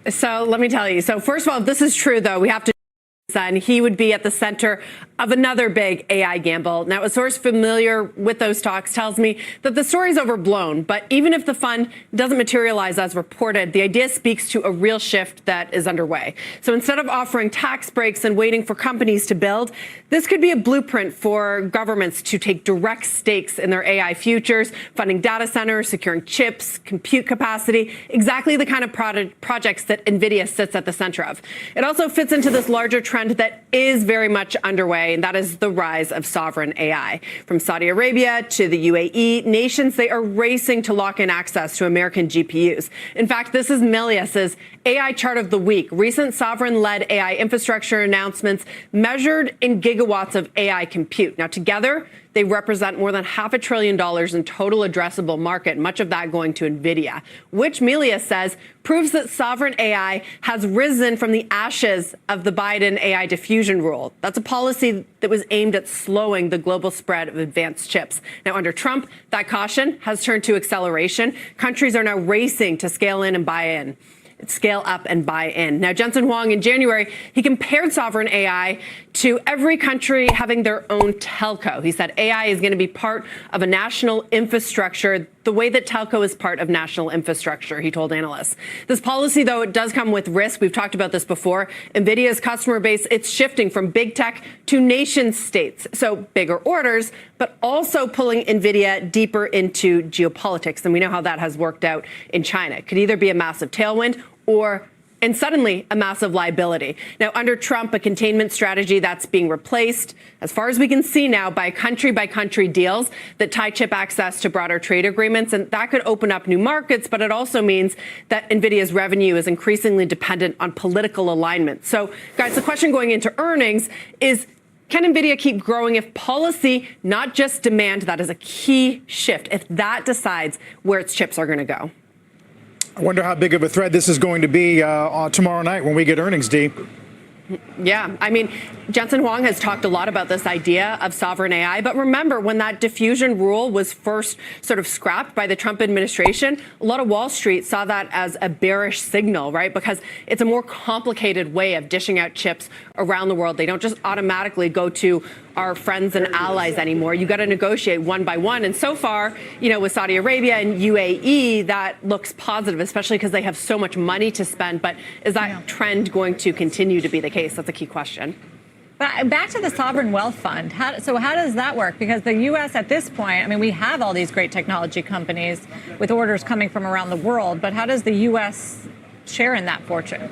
So let me tell you. So first of all, if this is true, though, we have to and he would be at the center of another big AI gamble. Now, a source familiar with those talks tells me that the story's overblown, but even if the fund doesn't materialize as reported, the idea speaks to a real shift that is underway. So instead of offering tax breaks and waiting for companies to build, this could be a blueprint for governments to take direct stakes in their AI futures, funding data centers, securing chips, compute capacity, exactly the kind of projects that NVIDIA sits at the center of. It also fits into this larger trend that is very much underway, and that is the rise of sovereign AI. From Saudi Arabia to the UAE, nations, they are racing to lock in access to American GPUs. In fact, this is Milius's AI chart of the week. Recent sovereign-led AI infrastructure announcements measured in gigawatts of AI compute. Now, together, they represent more than $500 billion in total addressable market, much of that going to NVIDIA, which Milius says proves that sovereign AI has risen from the ashes of the Biden AI diffusion rule. That's a policy that was aimed at slowing the global spread of advanced chips. Now, under Trump, that caution has turned to acceleration. Countries are now racing to scale up and buy in. Now, Jensen Huang in January, he compared sovereign AI to every country having their own telco. He said AI is going to be part of a national infrastructure the way that telco is part of national infrastructure, he told analysts. This policy, though, it does come with risk. We've talked about this before. NVIDIA's customer base, it's shifting from big tech to nation states. So bigger orders, but also pulling NVIDIA deeper into geopolitics. And we know how that has worked out in China. It could either be a massive tailwind and suddenly a massive liability. Now, under Trump, a containment strategy that's being replaced, as far as we can see now, by country deals that tie chip access to broader trade agreements. And that could open up new markets, but it also means that NVIDIA's revenue is increasingly dependent on political alignment. So, guys, the question going into earnings is, can NVIDIA keep growing if policy, not just demand, that is a key shift, if that decides where its chips are going to go? I wonder how big of a threat this is going to be tomorrow night when we get earnings, Dee. Yeah, I mean, Jensen Huang has talked a lot about this idea of sovereign AI. But remember, when that diffusion rule was first sort of scrapped by the Trump administration, a lot of Wall Street saw that as a bearish signal, right? Because it's a more complicated way of dishing out chips around the world. They don't just automatically go to our friends and allies anymore. You got to negotiate one by one. And so far, you know, with Saudi Arabia and UAE, that looks positive, especially because they have so much money to spend. But is that trend going to continue to be the case? That's a key question. But back to the sovereign wealth fund. How does that work? Because the U.S. at this point, I mean, we have all these great technology companies with orders coming from around the world. But how does the U.S. share in that fortune?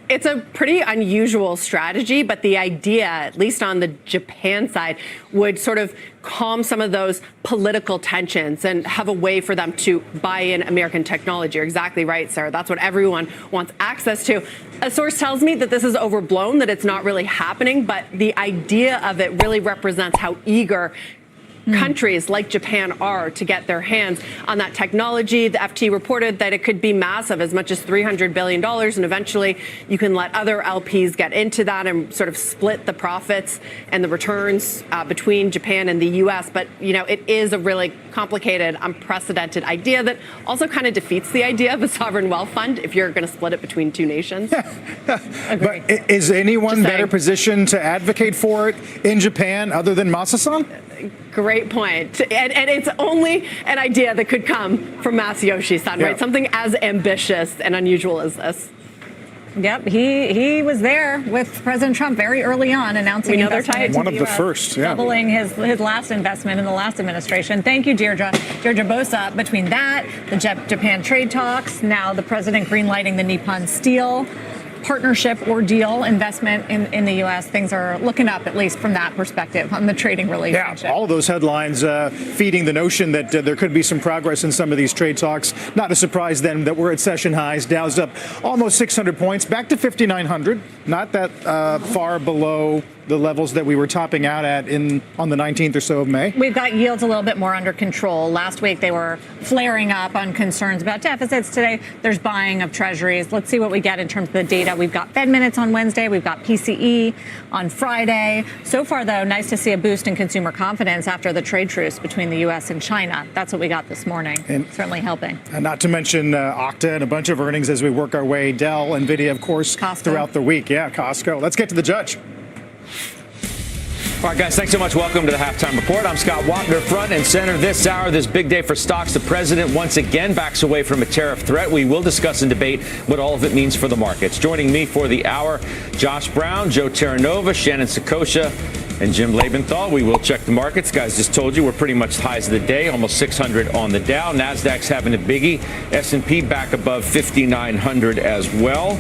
It's a pretty unusual strategy, but the idea, at least on the Japan side, would sort of calm some of those political tensions and have a way for them to buy in American technology. You're exactly right, Sarah. That's what everyone wants access to. A source tells me that this is overblown, that it's not really happening, but the idea of it really represents how eager countries like Japan are to get their hands on that technology. The FT reported that it could be massive, as much as $300 billion. And eventually you can let other LPs get into that and sort of split the profits and the returns between Japan and the U.S. But, you know, it is a really complicated, unprecedented idea that also kind of defeats the idea of a sovereign wealth fund if you're going to split it between two nations. But is anyone better positioned to advocate for it in Japan other than Masa-san? Great point. And it's only an idea that could come from Masayoshi-san, right? Something as ambitious and unusual as this. Yep, he was there with President Trump very early on, announcing investment one of the first, doubling his last investment in the last administration. Thank you, Deirdre. Deirdre Bosa. Between that, the Japan trade talks, now the president greenlighting the Nippon Steel partnership or deal investment in the U.S. Things are looking up, at least from that perspective, on the trading relationship. Yeah, all of those headlines feeding the notion that there could be some progress in some of these trade talks. Not a surprise then that we're at session highs. Dow's up almost 600 points, back to 5,900. Not that far below the levels that we were topping out at on the 19th or so of May? We've got yields a little bit more under control. Last week they were flaring up on concerns about deficits. Today there's buying of treasuries. Let's see what we get in terms of the data. We've got Fed minutes on Wednesday. We've got PCE on Friday. So far, though, nice to see a boost in consumer confidence after the trade truce between the U.S. and China. That's what we got this morning. And certainly helping. And not to mention Okta and a bunch of earnings as we work our way. Dell, NVIDIA, of course, Costco. Throughout the week. Yeah, Costco. Let's get to the judge. All right, guys, thanks so much. Welcome to the Halftime Report. I'm Scott Wapner, front and center this hour. This big day for stocks. The president once again backs away from a tariff threat. We will discuss and debate what all of it means for the markets. Joining me for the hour, Josh Brown, Joe Terranova, Shannon Sakosha, and Jim Lebenthal. We will check the markets. Guys, just told you we're pretty much highs of the day, almost 600 on the Dow. NASDAQ's having a biggie. S&P back above 5,900 as well.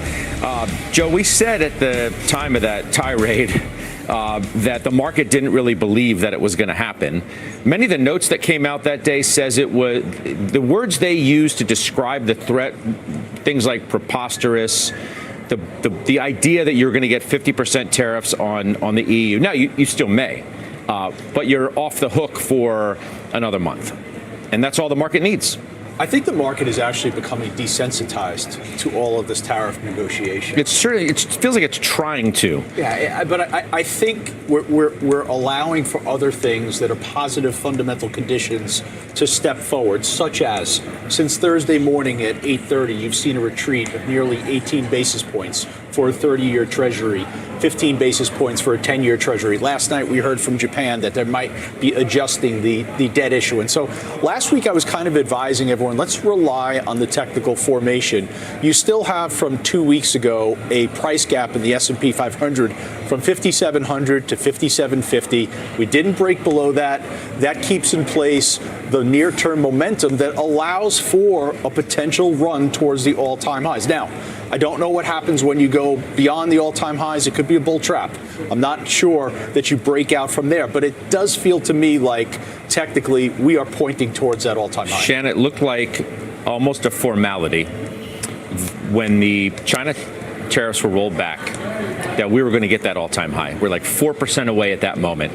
Joe, we said at the time of that tirade that the market didn't really believe that it was going to happen. Many of the notes that came out that day says it was the words they used to describe the threat, things like preposterous, the idea that you're going to get 50% tariffs on the EU. Now, you still may, but you're off the hook for another month. And that's all the market needs. I think the market is actually becoming desensitized to all of this tariff negotiation. It feels like it's trying to. Yeah, but I think we're allowing for other things that are positive fundamental conditions to step forward, such as since Thursday morning at 8:30, you've seen a retreat of nearly 18 basis points for a 30-year Treasury, 15 basis points for a 10-year Treasury. Last night we heard from Japan that they might be adjusting the debt issuance. So last week I was kind of advising everyone, let's rely on the technical formation. You still have from 2 weeks ago a price gap in the S&P 500 from 5,700 to 5,750. We didn't break below that. That keeps in place the near-term momentum that allows for a potential run towards the all-time highs. Now, I don't know what happens when you go beyond the all-time highs. It could be a bull trap. I'm not sure that you break out from there, but it does feel to me like technically we are pointing towards that all-time high. Shannon, it looked like almost a formality when the China tariffs were rolled back that we were going to get that all-time high. We're like 4% away at that moment.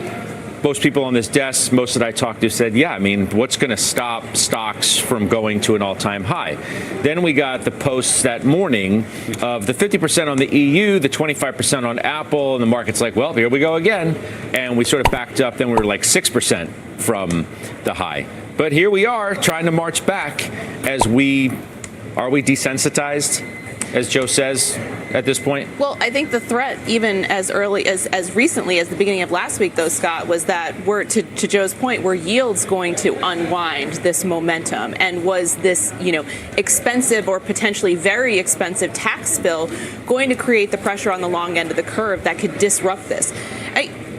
Most people on this desk, most that I talked to said, yeah, I mean, what's going to stop stocks from going to an all-time high? Then we got the posts that morning of the 50% on the EU, the 25% on Apple, and the market's like, well, here we go again. And we sort of backed up. Then we were like 6% from the high. But here we are trying to march back are we desensitized, as Joe says, at this point? Well, I think the threat, even as early as recently as the beginning of last week, though, Scott, was that to Joe's point, were yields going to unwind this momentum, and was this, expensive or potentially very expensive tax bill going to create the pressure on the long end of the curve that could disrupt this?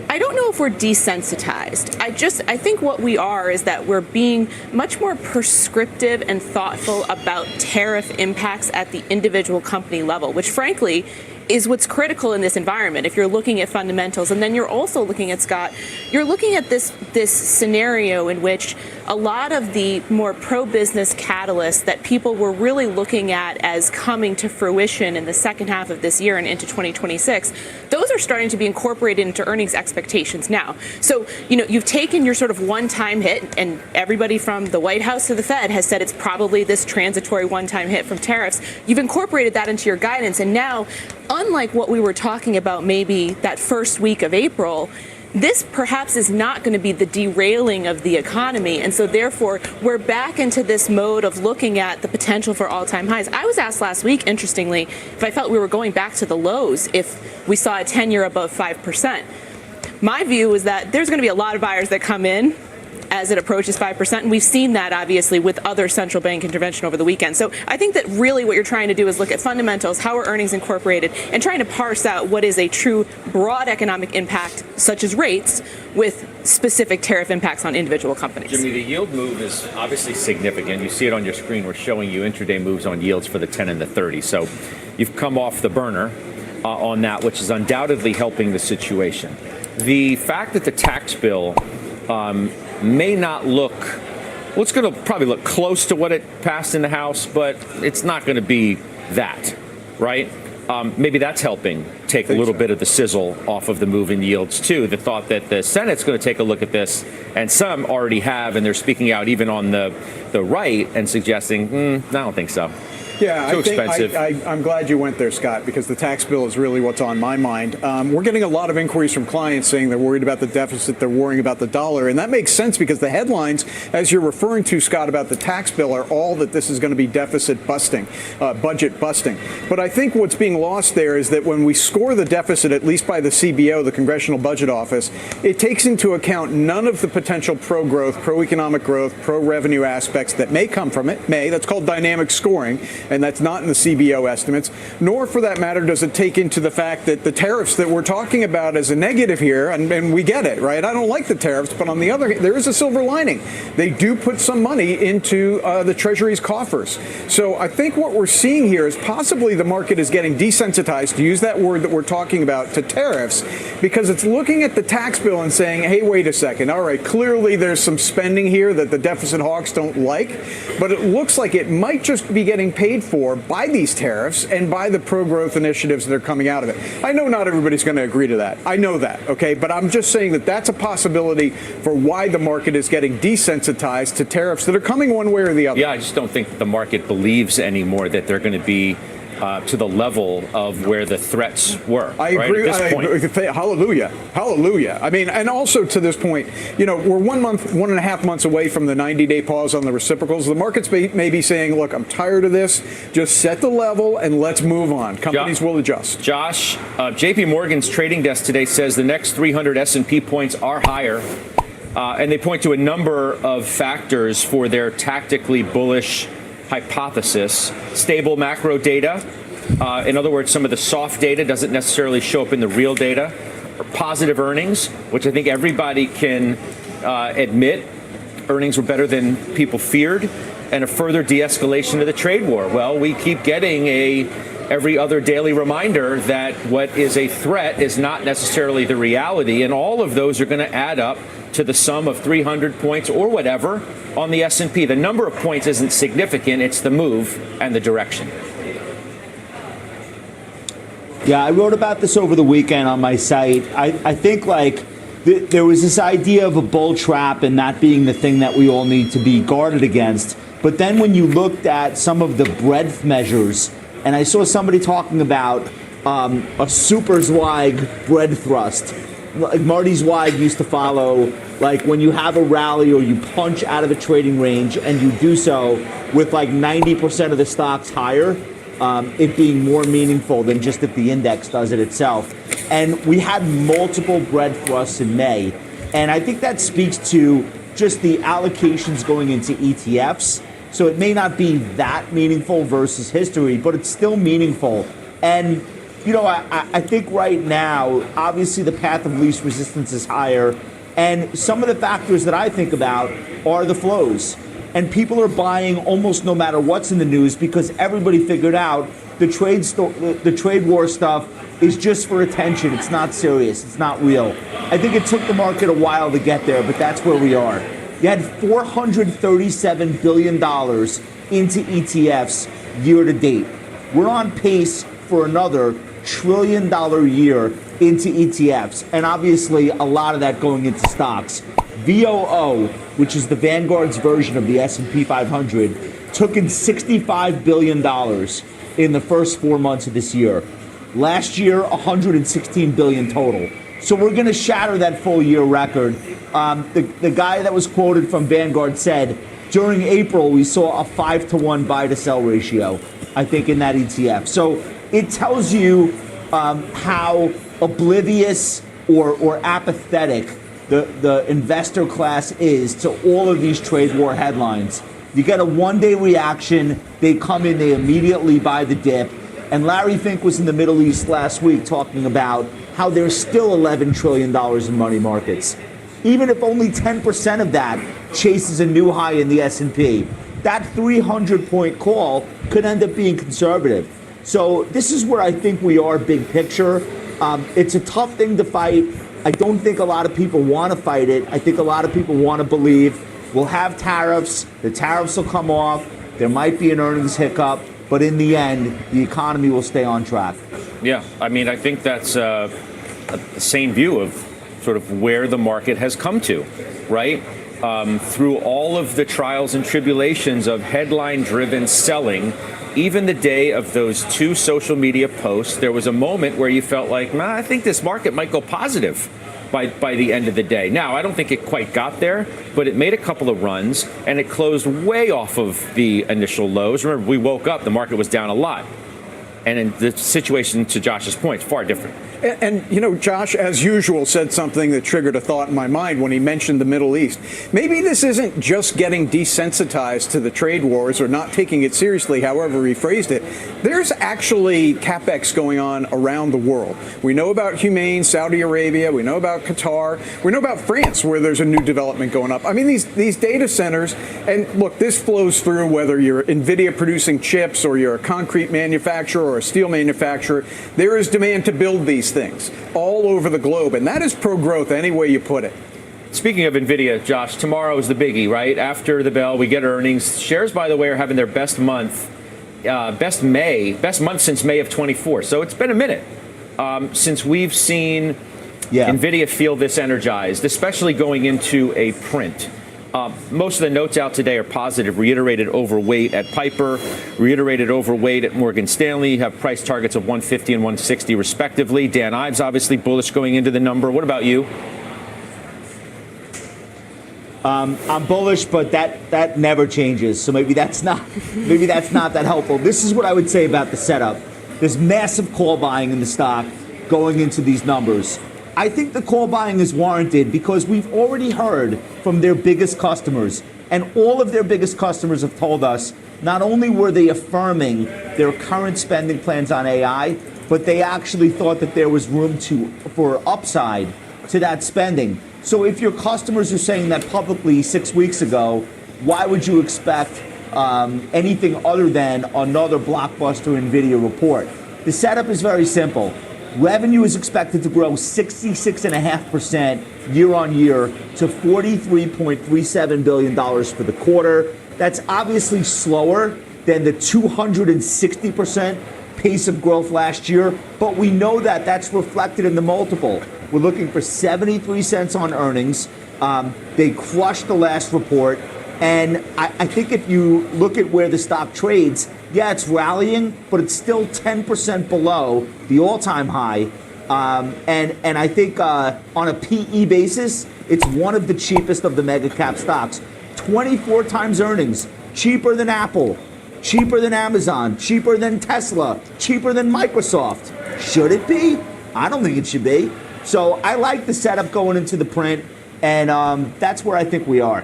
I don't know if we're desensitized. I think what we are is that we're being much more prescriptive and thoughtful about tariff impacts at the individual company level, which frankly is what's critical in this environment. If you're looking at fundamentals, and then you're also looking at, Scott, you're looking at this scenario in which a lot of the more pro-business catalysts that people were really looking at as coming to fruition in the second half of this year and into 2026, those are starting to be incorporated into earnings expectations now. So, you've taken your sort of one-time hit, and everybody from the White House to the Fed has said it's probably this transitory one-time hit from tariffs. You've incorporated that into your guidance, and now, unlike what we were talking about maybe that first week of April, this perhaps is not going to be the derailing of the economy. And so therefore, we're back into this mode of looking at the potential for all-time highs. I was asked last week, interestingly, if I felt we were going back to the lows if we saw a 10-year above 5%. My view was that there's going to be a lot of buyers that come in as it approaches 5%. And we've seen that, obviously, with other central bank intervention over the weekend. So I think that really what you're trying to do is look at fundamentals, how are earnings incorporated, and trying to parse out what is a true broad economic impact, such as rates, with specific tariff impacts on individual companies. Jimmy, the yield move is obviously significant. You see it on your screen. We're showing you intraday moves on yields for the 10 and the 30. So you've come off the burner on that, which is undoubtedly helping the situation. The fact that the tax bill may not look, well, it's going to probably look close to what it passed in the House, but it's not going to be that, right? maybe that's helping take a little bit of the sizzle off of the move in yields, too. The thought that the Senate's going to take a look at this, and some already have, and they're speaking out even on the right and suggesting, I don't think so. Yeah, Too expensive. I'm glad you went there, Scott, because the tax bill is really what's on my mind. We're getting a lot of inquiries from clients saying they're worried about the deficit, they're worrying about the dollar, and that makes sense because the headlines, as you're referring to, Scott, about the tax bill are all that this is going to be deficit busting, budget busting. But I think what's being lost there is that when we score the deficit, at least by the CBO, the Congressional Budget Office, it takes into account none of the potential pro-growth, pro-economic growth, pro-revenue aspects that may come from it. That's called dynamic scoring. And that's not in the CBO estimates, nor for that matter does it take into the fact that the tariffs that we're talking about as a negative here, and we get it, right? I don't like the tariffs, but on the other hand, there is a silver lining. They do put some money into the Treasury's coffers. So I think what we're seeing here is possibly the market is getting desensitized, to use that word that we're talking about, to tariffs, because it's looking at the tax bill and saying, hey, wait a second, all right, clearly there's some spending here that the deficit hawks don't like, but it looks like it might just be getting paid for by these tariffs and by the pro-growth initiatives that are coming out of it. I know not everybody's going to agree to that. I know that, okay? But I'm just saying that that's a possibility for why the market is getting desensitized to tariffs that are coming one way or the other. Yeah, I just don't think the market believes anymore that they're going to be to the level of where the threats were. I agree. At this point. Hallelujah. Hallelujah. I mean, and also to this point, we're 1.5 months away from the 90-day pause on the reciprocals. The markets may be saying, look, I'm tired of this. Just set the level and let's move on. Companies will adjust. Josh, JP Morgan's trading desk today says the next 300 S&P points are higher. And they point to a number of factors for their tactically bullish hypothesis. Stable macro data. In other words, some of the soft data doesn't necessarily show up in the real data. Or positive earnings, which I think everybody can admit earnings were better than people feared, and a further de-escalation of the trade war. Well, we keep getting every other daily reminder that what is a threat is not necessarily the reality, and all of those are going to add up to the sum of 300 points or whatever on the S&P. The number of points isn't significant. It's the move and the direction. Yeah, I wrote about this over the weekend on my site. I think there was this idea of a bull trap and that being the thing that we all need to be guarded against. But then when you looked at some of the breadth measures, and I saw somebody talking about a super Zweig bread thrust. Like Marty Zweig used to follow, like when you have a rally or you punch out of a trading range and you do so with like 90% of the stocks higher, it being more meaningful than just if the index does it itself. And we had multiple bread thrusts in May. And I think that speaks to just the allocations going into ETFs. So it may not be that meaningful versus history, but it's still meaningful. And I think right now, obviously the path of least resistance is higher. And some of the factors that I think about are the flows. And people are buying almost no matter what's in the news because everybody figured out the trade war stuff is just for attention. It's not serious. It's not real. I think it took the market a while to get there, but that's where we are. You had $437 billion into ETFs year to date. We're on pace for another $1 trillion year into ETFs, and obviously a lot of that going into stocks. VOO, which is the Vanguard's version of the S&P 500, took in $65 billion in the first 4 months of this year. Last year, $116 billion total. So we're going to shatter that full year record. The guy that was quoted from Vanguard said, during April, we saw a 5-to-1 buy to sell ratio, I think, in that ETF. So it tells you how oblivious or apathetic the investor class is to all of these trade war headlines. You get a one-day reaction, they come in, they immediately buy the dip. And Larry Fink was in the Middle East last week talking about how there's still $11 trillion in money markets. Even if only 10% of that chases a new high in the S&P, that 300-point call could end up being conservative. So this is where I think we are big picture. It's a tough thing to fight. I don't think a lot of people want to fight it. I think a lot of people want to believe we'll have tariffs. The tariffs will come off. There might be an earnings hiccup. but in the end, the economy will stay on track. Yeah, I mean, I think that's the same view of sort of where the market has come to, right? Through all of the trials and tribulations of headline-driven selling, even the day of those 2 social media posts, there was a moment where you felt like, I think this market might go positive by the end of the day. Now, I don't think it quite got there, but it made a couple of runs, and it closed way off of the initial lows. Remember, we woke up, the market was down a lot. And in the situation, to Josh's point, it's far different. And, you know, Josh, as usual, said something that triggered a thought in my mind when he mentioned the Middle East. Maybe this isn't just getting desensitized to the trade wars or not taking it seriously, however he phrased it. There's actually CapEx going on around the world. We know about Humane, Saudi Arabia. We know about Qatar. We know about France, where there's a new development going up. I mean, these data centers, and look, this flows through whether you're NVIDIA producing chips or you're a concrete manufacturer or a steel manufacturer. There is demand to build these things all over the globe, and that is pro-growth any way you put it. Speaking of NVIDIA, Josh, tomorrow is the biggie, right? After the bell, we get earnings. Shares, by the way, are having their best month, best month since May of 24. So it's been a minute since we've seen NVIDIA feel this energized, especially going into a print. Most of the notes out today are positive. Reiterated overweight at Piper, reiterated overweight at Morgan Stanley. You have price targets of 150 and 160 respectively. Dan Ives obviously bullish going into the number. What about you? I'm bullish, but that never changes. So maybe that's not that helpful. This is what I would say about the setup. There's massive call buying in the stock going into these numbers. I think the call buying is warranted because we've already heard from their biggest customers, and all of their biggest customers have told us not only were they affirming their current spending plans on AI, but they actually thought that there was room for upside to that spending. So if your customers are saying that publicly 6 weeks ago, why would you expect anything other than another blockbuster NVIDIA report? The setup is very simple. Revenue is expected to grow 66.5% year on year to $43.37 billion for the quarter. That's obviously slower than the 260% pace of growth last year, but we know that that's reflected in the multiple. We're looking for 73 cents on earnings. They crushed the last report. And I think if you look at where the stock trades, yeah, it's rallying, but it's still 10% below the all-time high. And I think on a PE basis, it's one of the cheapest of the mega cap stocks. 24 times earnings, cheaper than Apple, cheaper than Amazon, cheaper than Tesla, cheaper than Microsoft. Should it be? I don't think it should be. So I like the setup going into the print, and that's where I think we are.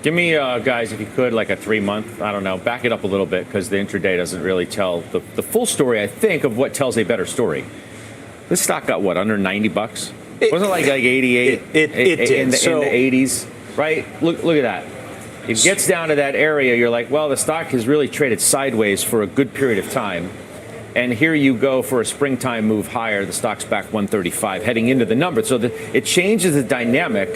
Give me, guys, if you could, like a 3-month, I don't know, back it up a little bit because the intraday doesn't really tell the full story, I think, of what tells a better story. This stock got, what, under 90 bucks? Wasn't it like 88 it did. In the 80s, right? Look at that. It gets down to that area, you're like, well, the stock has really traded sideways for a good period of time. And here you go for a springtime move higher. The stock's back 135 heading into the number. So it changes the dynamic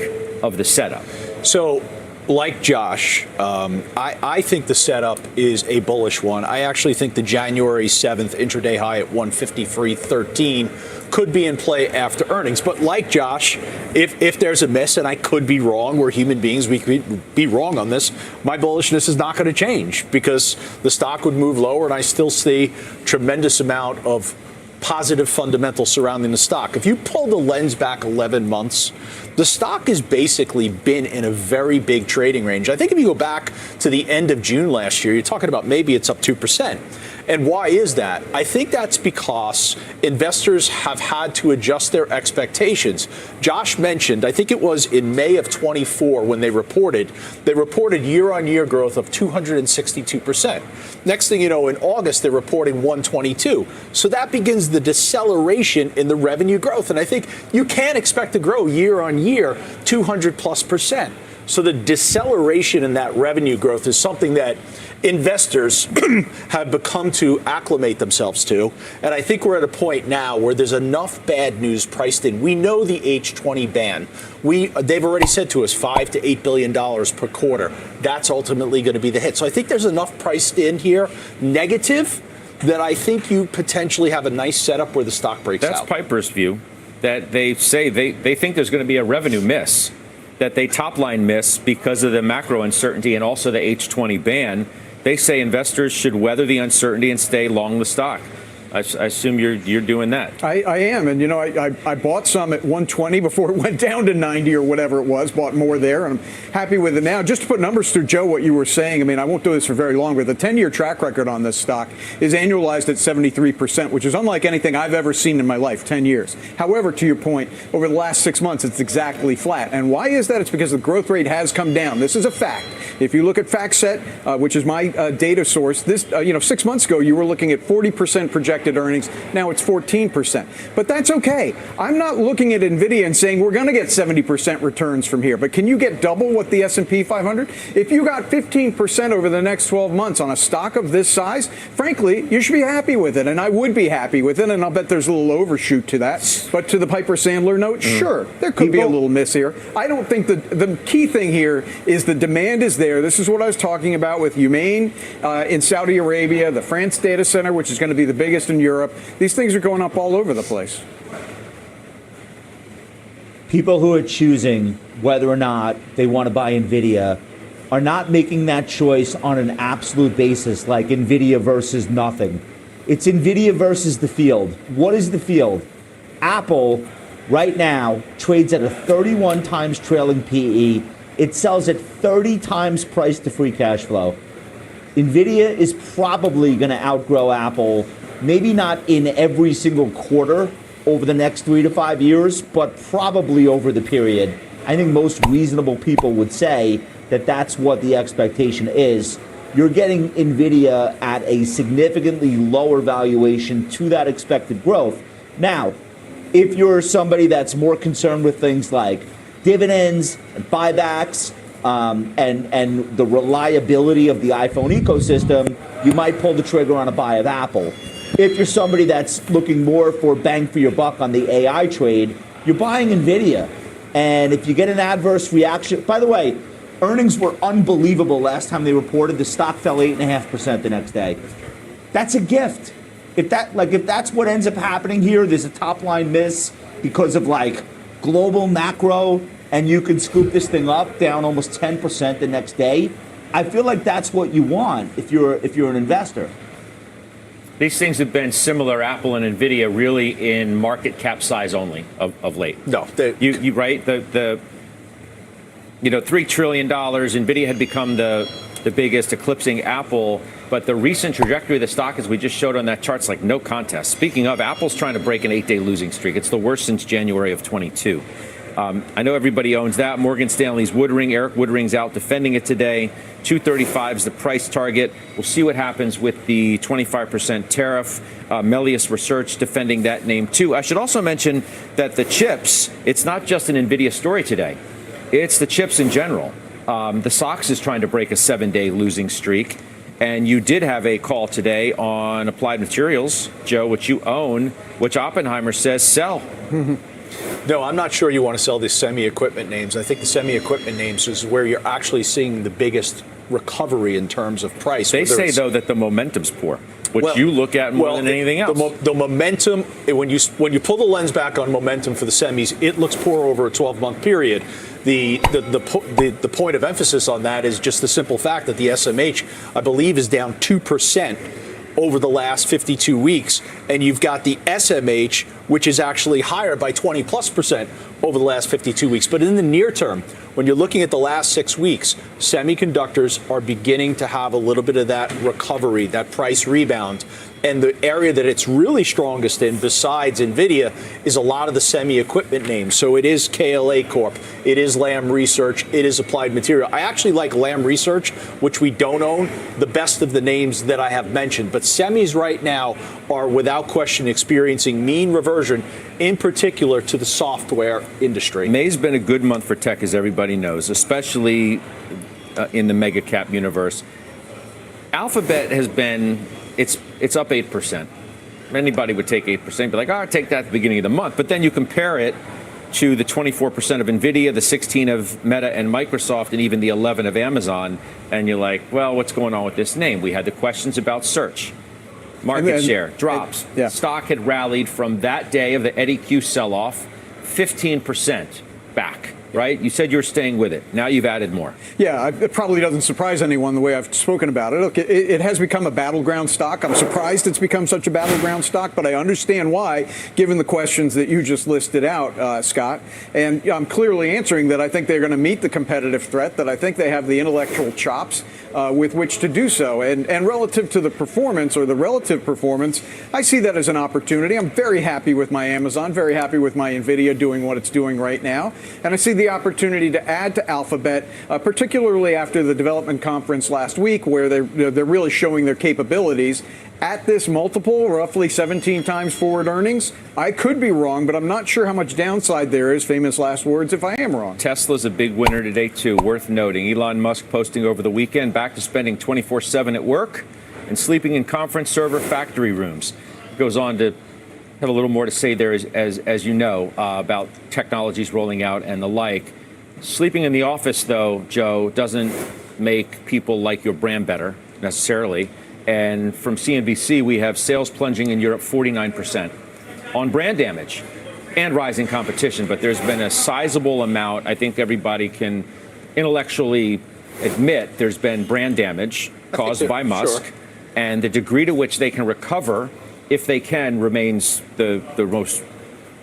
of the setup. So, like Josh, I think the setup is a bullish one. I actually think the January 7th intraday high at 153.13 could be in play after earnings. But like Josh, if there's a miss, and I could be wrong, we're human beings, we could be wrong on this, my bullishness is not going to change because the stock would move lower, and I still see tremendous amount of positive fundamentals surrounding the stock. If you pull the lens back 11 months, the stock has basically been in a very big trading range. I think if you go back to the end of June last year, you're talking about maybe it's up 2%. And why is that? I think that's because investors have had to adjust their expectations. Josh mentioned, I think it was in May of 24 when they reported year-on-year growth of 262%. Next thing you know, in August, they're reporting 122. So that begins the deceleration in the revenue growth. And I think you can't expect to grow year-on-year 200+%. So the deceleration in that revenue growth is something that investors have become to acclimate themselves to. And I think we're at a point now where there's enough bad news priced in. We know the H20 ban. They've already said to us $5 to $8 billion per quarter. That's ultimately going to be the hit. So I think there's enough priced in here, negative, that I think you potentially have a nice setup where the stock breaks out. That's Piper's view, that they say they think there's going to be a revenue miss, that they top line miss because of the macro uncertainty and also the H20 ban. They say investors should weather the uncertainty and stay long the stock. I assume you're doing that. I am. And, I bought some at 120 before it went down to 90 or whatever it was, bought more there, and I'm happy with it now. Just to put numbers through, Joe, what you were saying, I mean, I won't do this for very long, but the 10-year track record on this stock is annualized at 73%, which is unlike anything I've ever seen in my life, 10 years. However, to your point, over the last 6 months, it's exactly flat. And why is that? It's because the growth rate has come down. This is a fact. If you look at FactSet, which is my data source, this 6 months ago, you were looking at 40% projected earnings. Now it's 14%. But that's okay. I'm not looking at NVIDIA and saying we're going to get 70% returns from here. But can you get double what the S&P 500? If you got 15% over the next 12 months on a stock of this size, frankly, you should be happy with it. And I would be happy with it. And I'll bet there's a little overshoot to that. But to the Piper Sandler note, sure, there could be a little miss here. I don't think the key thing here is the demand is there. This is what I was talking about with Humane in Saudi Arabia, the France data center, which is going to be the biggest in Europe. These things are going up all over the place. People who are choosing whether or not they want to buy NVIDIA are not making that choice on an absolute basis, like NVIDIA versus nothing. It's NVIDIA versus the field. What is the field? Apple, right now, trades at a 31 times trailing PE. It sells at 30 times price to free cash flow. NVIDIA is probably going to outgrow Apple, maybe not in every single quarter over the next 3 to 5 years, but probably over the period. I think most reasonable people would say that that's what the expectation is. You're getting NVIDIA at a significantly lower valuation to that expected growth. Now, if you're somebody that's more concerned with things like dividends and buybacks, and the reliability of the iPhone ecosystem, you might pull the trigger on a buy of Apple. If you're somebody that's looking more for bang for your buck on the AI trade, you're buying NVIDIA. And if you get an adverse reaction, by the way, earnings were unbelievable last time they reported. The stock fell 8.5% the next day. That's a gift. If that's what ends up happening here, there's a top line miss because of global macro, and you can scoop this thing up down almost 10% the next day. I feel like that's what you want if you're an investor. These things have been similar, Apple and NVIDIA, really in market cap size only of late. No, you right. The $3 trillion. NVIDIA had become the biggest, eclipsing Apple. But the recent trajectory of the stock, as we just showed on that chart, is like no contest. Speaking of, Apple's trying to break an 8-day losing streak. It's the worst since January of 22. I know everybody owns that. Morgan Stanley's Woodring. Eric Woodring's out defending it today. 235 is the price target. We'll see what happens with the 25% tariff. Melius Research defending that name too. I should also mention that the chips, it's not just an NVIDIA story today. It's the chips in general. The SOX is trying to break a 7-day losing streak. And you did have a call today on Applied Materials, Joe, which you own, which Oppenheimer says sell. No, I'm not sure you want to sell these semi-equipment names. I think the semi-equipment names is where you're actually seeing the biggest recovery in terms of price. They say, though, that the momentum's poor, which you look at more than anything else. The momentum, when you pull the lens back on momentum for the semis, it looks poor over a 12-month period. The point of emphasis on that is just the simple fact that the SMH, I believe, is down 2% over the last 52 weeks. And you've got the SMH, which is actually higher by 20+% over the last 52 weeks. But in the near term, when you're looking at the last 6 weeks, semiconductors are beginning to have a little bit of that recovery, that price rebound. And the area that it's really strongest in, besides NVIDIA, is a lot of the semi-equipment names. So it is KLA Corp, it is Lam Research, it is Applied Material. I actually like Lam Research, which we don't own, the best of the names that I have mentioned. But semis right now are, without question, experiencing mean reversion. in particular to the software industry. May's been a good month for tech, as everybody knows, especially in the mega cap universe. Alphabet has been, it's up 8%. Anybody would take 8%, be like, oh, I'll take that at the beginning of the month. But then you compare it to the 24% of NVIDIA, the 16 of Meta and Microsoft, and even the 11 of Amazon, and you're like, well, what's going on with this name? We had the questions about search. Market share drops. Stock had rallied from that day of the Eddie Q sell-off, 15% back. Right? You said you were staying with it. Now you've added more. Yeah, it probably doesn't surprise anyone the way I've spoken about it. Look, it has become a battleground stock. I'm surprised it's become such a battleground stock, but I understand why, given the questions that you just listed out, Scott. And I'm clearly answering that I think they're going to meet the competitive threat, that I think they have the intellectual chops with which to do so. And relative to the performance or the relative performance, I see that as an opportunity. I'm very happy with my Amazon, very happy with my NVIDIA doing what it's doing right now. And I see the opportunity to add to Alphabet, particularly after the development conference last week, where they're really showing their capabilities. At this multiple, roughly 17 times forward earnings, I could be wrong, but I'm not sure how much downside there is, famous last words, if I am wrong. Tesla's a big winner today, too, worth noting. Elon Musk posting over the weekend, back to spending 24/7 at work and sleeping in conference server factory rooms. Goes on to have a little more to say there, as you know, about technologies rolling out and the like. Sleeping in the office, though, Joe, doesn't make people like your brand better, necessarily. And from CNBC, we have sales plunging in Europe 49% on brand damage and rising competition. But there's been a sizable amount, I think everybody can intellectually admit, there's been brand damage caused by Musk. Sure. And the degree to which they can recover, if they can, remains the most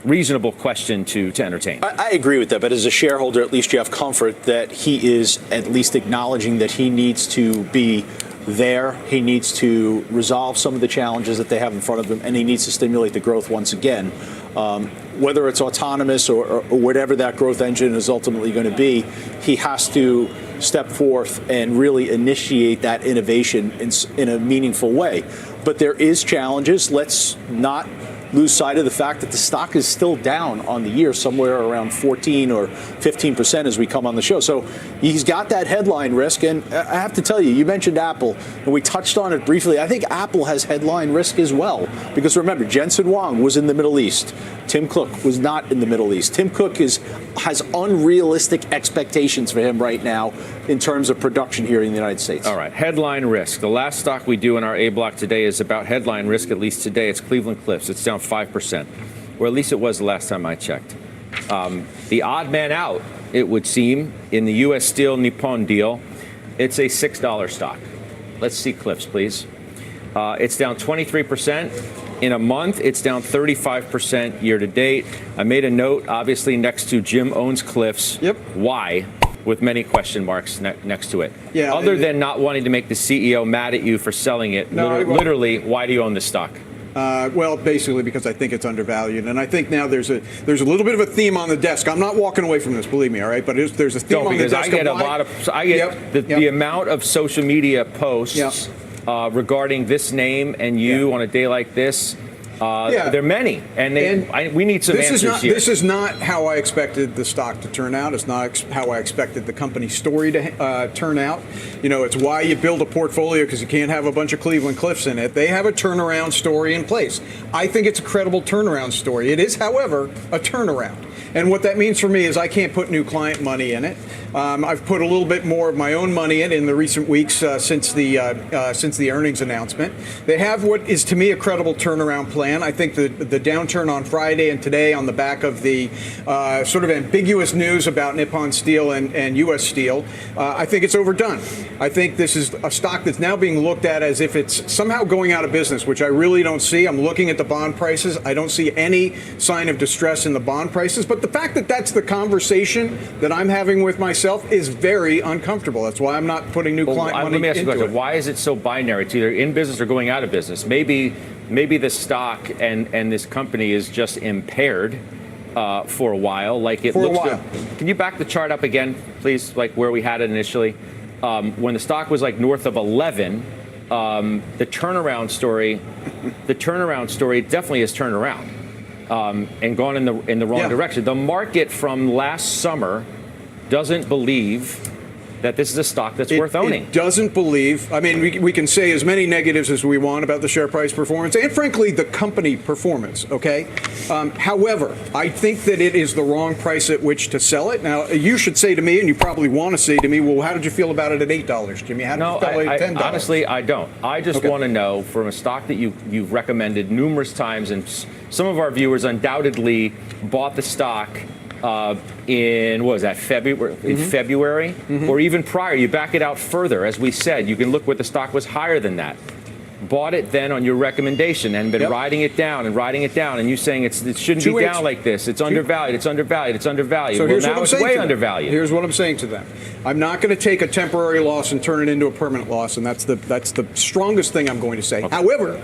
reasonable question to entertain. I agree with that, but as a shareholder, at least you have comfort that he is at least acknowledging that he needs to be there. He needs to resolve some of the challenges that they have in front of him, and he needs to stimulate the growth once again. Whether it's autonomous or whatever that growth engine is ultimately going to be, he has to step forth and really initiate that innovation in a meaningful way. But there is challenges. Let's not lose sight of the fact that the stock is still down on the year, somewhere around 14 or 15% as we come on the show. So he's got that headline risk. And I have to tell you, you mentioned Apple, and we touched on it briefly. I think Apple has headline risk as well. Because remember, Jensen Huang was in the Middle East. Tim Cook was not in the Middle East. Tim Cook has unrealistic expectations for him right now in terms of production here in the United States. All right, headline risk. The last stock we do in our A block today is about headline risk, at least today. It's Cleveland Cliffs. It's down 5%, or at least it was the last time I checked. The odd man out, it would seem, in the U.S. Steel Nippon deal, it's a $6 stock. Let's see Cliffs, please. It's down 23%. In a month, it's down 35% year to date. I made a note, obviously, next to Jim owns Cliffs. Yep. Why? With many question marks next to it. Yeah. Other than not wanting to make the CEO mad at you for selling it, no, literally, why do you own this stock? Well, basically because I think it's undervalued, and I think now there's a little bit of a theme on the desk. I'm not walking away from this, believe me, all right? But there's a theme on the desk. I get the amount of social media posts regarding this name and you on a day like this. There are many, and we need some answers here. This is not how I expected the stock to turn out. It's not how I expected the company story to turn out. You know, it's why you build a portfolio, because you can't have a bunch of Cleveland Cliffs in it. They have a turnaround story in place. I think it's a credible turnaround story. It is, however, a turnaround. And what that means for me is I can't put new client money in it. I've put a little bit more of my own money in the recent weeks since the earnings announcement. They have what is to me a credible turnaround plan. I think the downturn on Friday and today on the back of the sort of ambiguous news about Nippon Steel and U.S. Steel, I think it's overdone. I think this is a stock that's now being looked at as if it's somehow going out of business, which I really don't see. I'm looking at the bond prices. I don't see any sign of distress in the bond prices. But the fact that that's the conversation that I'm having with myself is very uncomfortable. That's why I'm not putting new client money into it. Let me ask you a question. Why is it so binary? It's either in business or going out of business. Maybe the stock and this company is just impaired for a while. Like it looks good. Can you back the chart up again, please? Like where we had it initially. When the stock was like north of 11, the turnaround story definitely has turned around. and gone in the wrong direction. The market from last summer doesn't believe that this is a stock that's worth owning. It doesn't believe. I mean, we can say as many negatives as we want about the share price performance and, frankly, the company performance, okay? However, I think that it is the wrong price at which to sell it. Now, you should say to me, and you probably want to say to me, well, how did you feel about it at $8, Jimmy? How did you feel about it at $10? Honestly, I don't. I just want to know from a stock that you've recommended numerous times, and some of our viewers undoubtedly bought the stock in, what was that, February? In February? Or even prior. You back it out further. As we said, you can look what the stock was higher than that. Bought it then on your recommendation and been riding it down, and you saying it shouldn't be down like this. It's undervalued. It's undervalued. It's undervalued. So here's what I'm saying way undervalued. Here's what I'm saying to them. I'm not going to take a temporary loss and turn it into a permanent loss, and that's the strongest thing I'm going to say. However,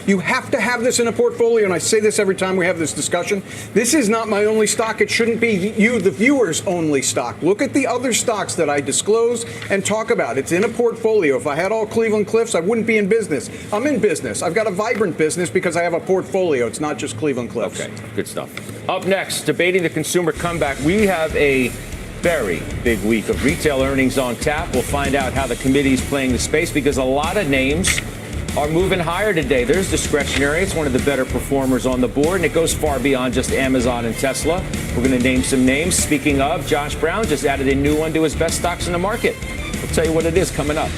you have to have this in a portfolio, and I say this every time we have this discussion. This is not my only stock. It shouldn't be you, the viewers' only stock. Look at the other stocks that I disclose and talk about. It's in a portfolio. If I had all Cleveland Cliffs, I wouldn't be in business. I'm in business. I've got a vibrant business because I have a portfolio. It's not just Cleveland Cliffs. Okay, good stuff. Up next, debating the consumer comeback. We have a very big week of retail earnings on tap. We'll find out how the committee is playing the space because a lot of names are moving higher today. There's discretionary. It's one of the better performers on the board, and it goes far beyond just Amazon and Tesla. We're going to name some names. Speaking of, Josh Brown just added a new one to his best stocks in the market. We'll tell you what it is coming up.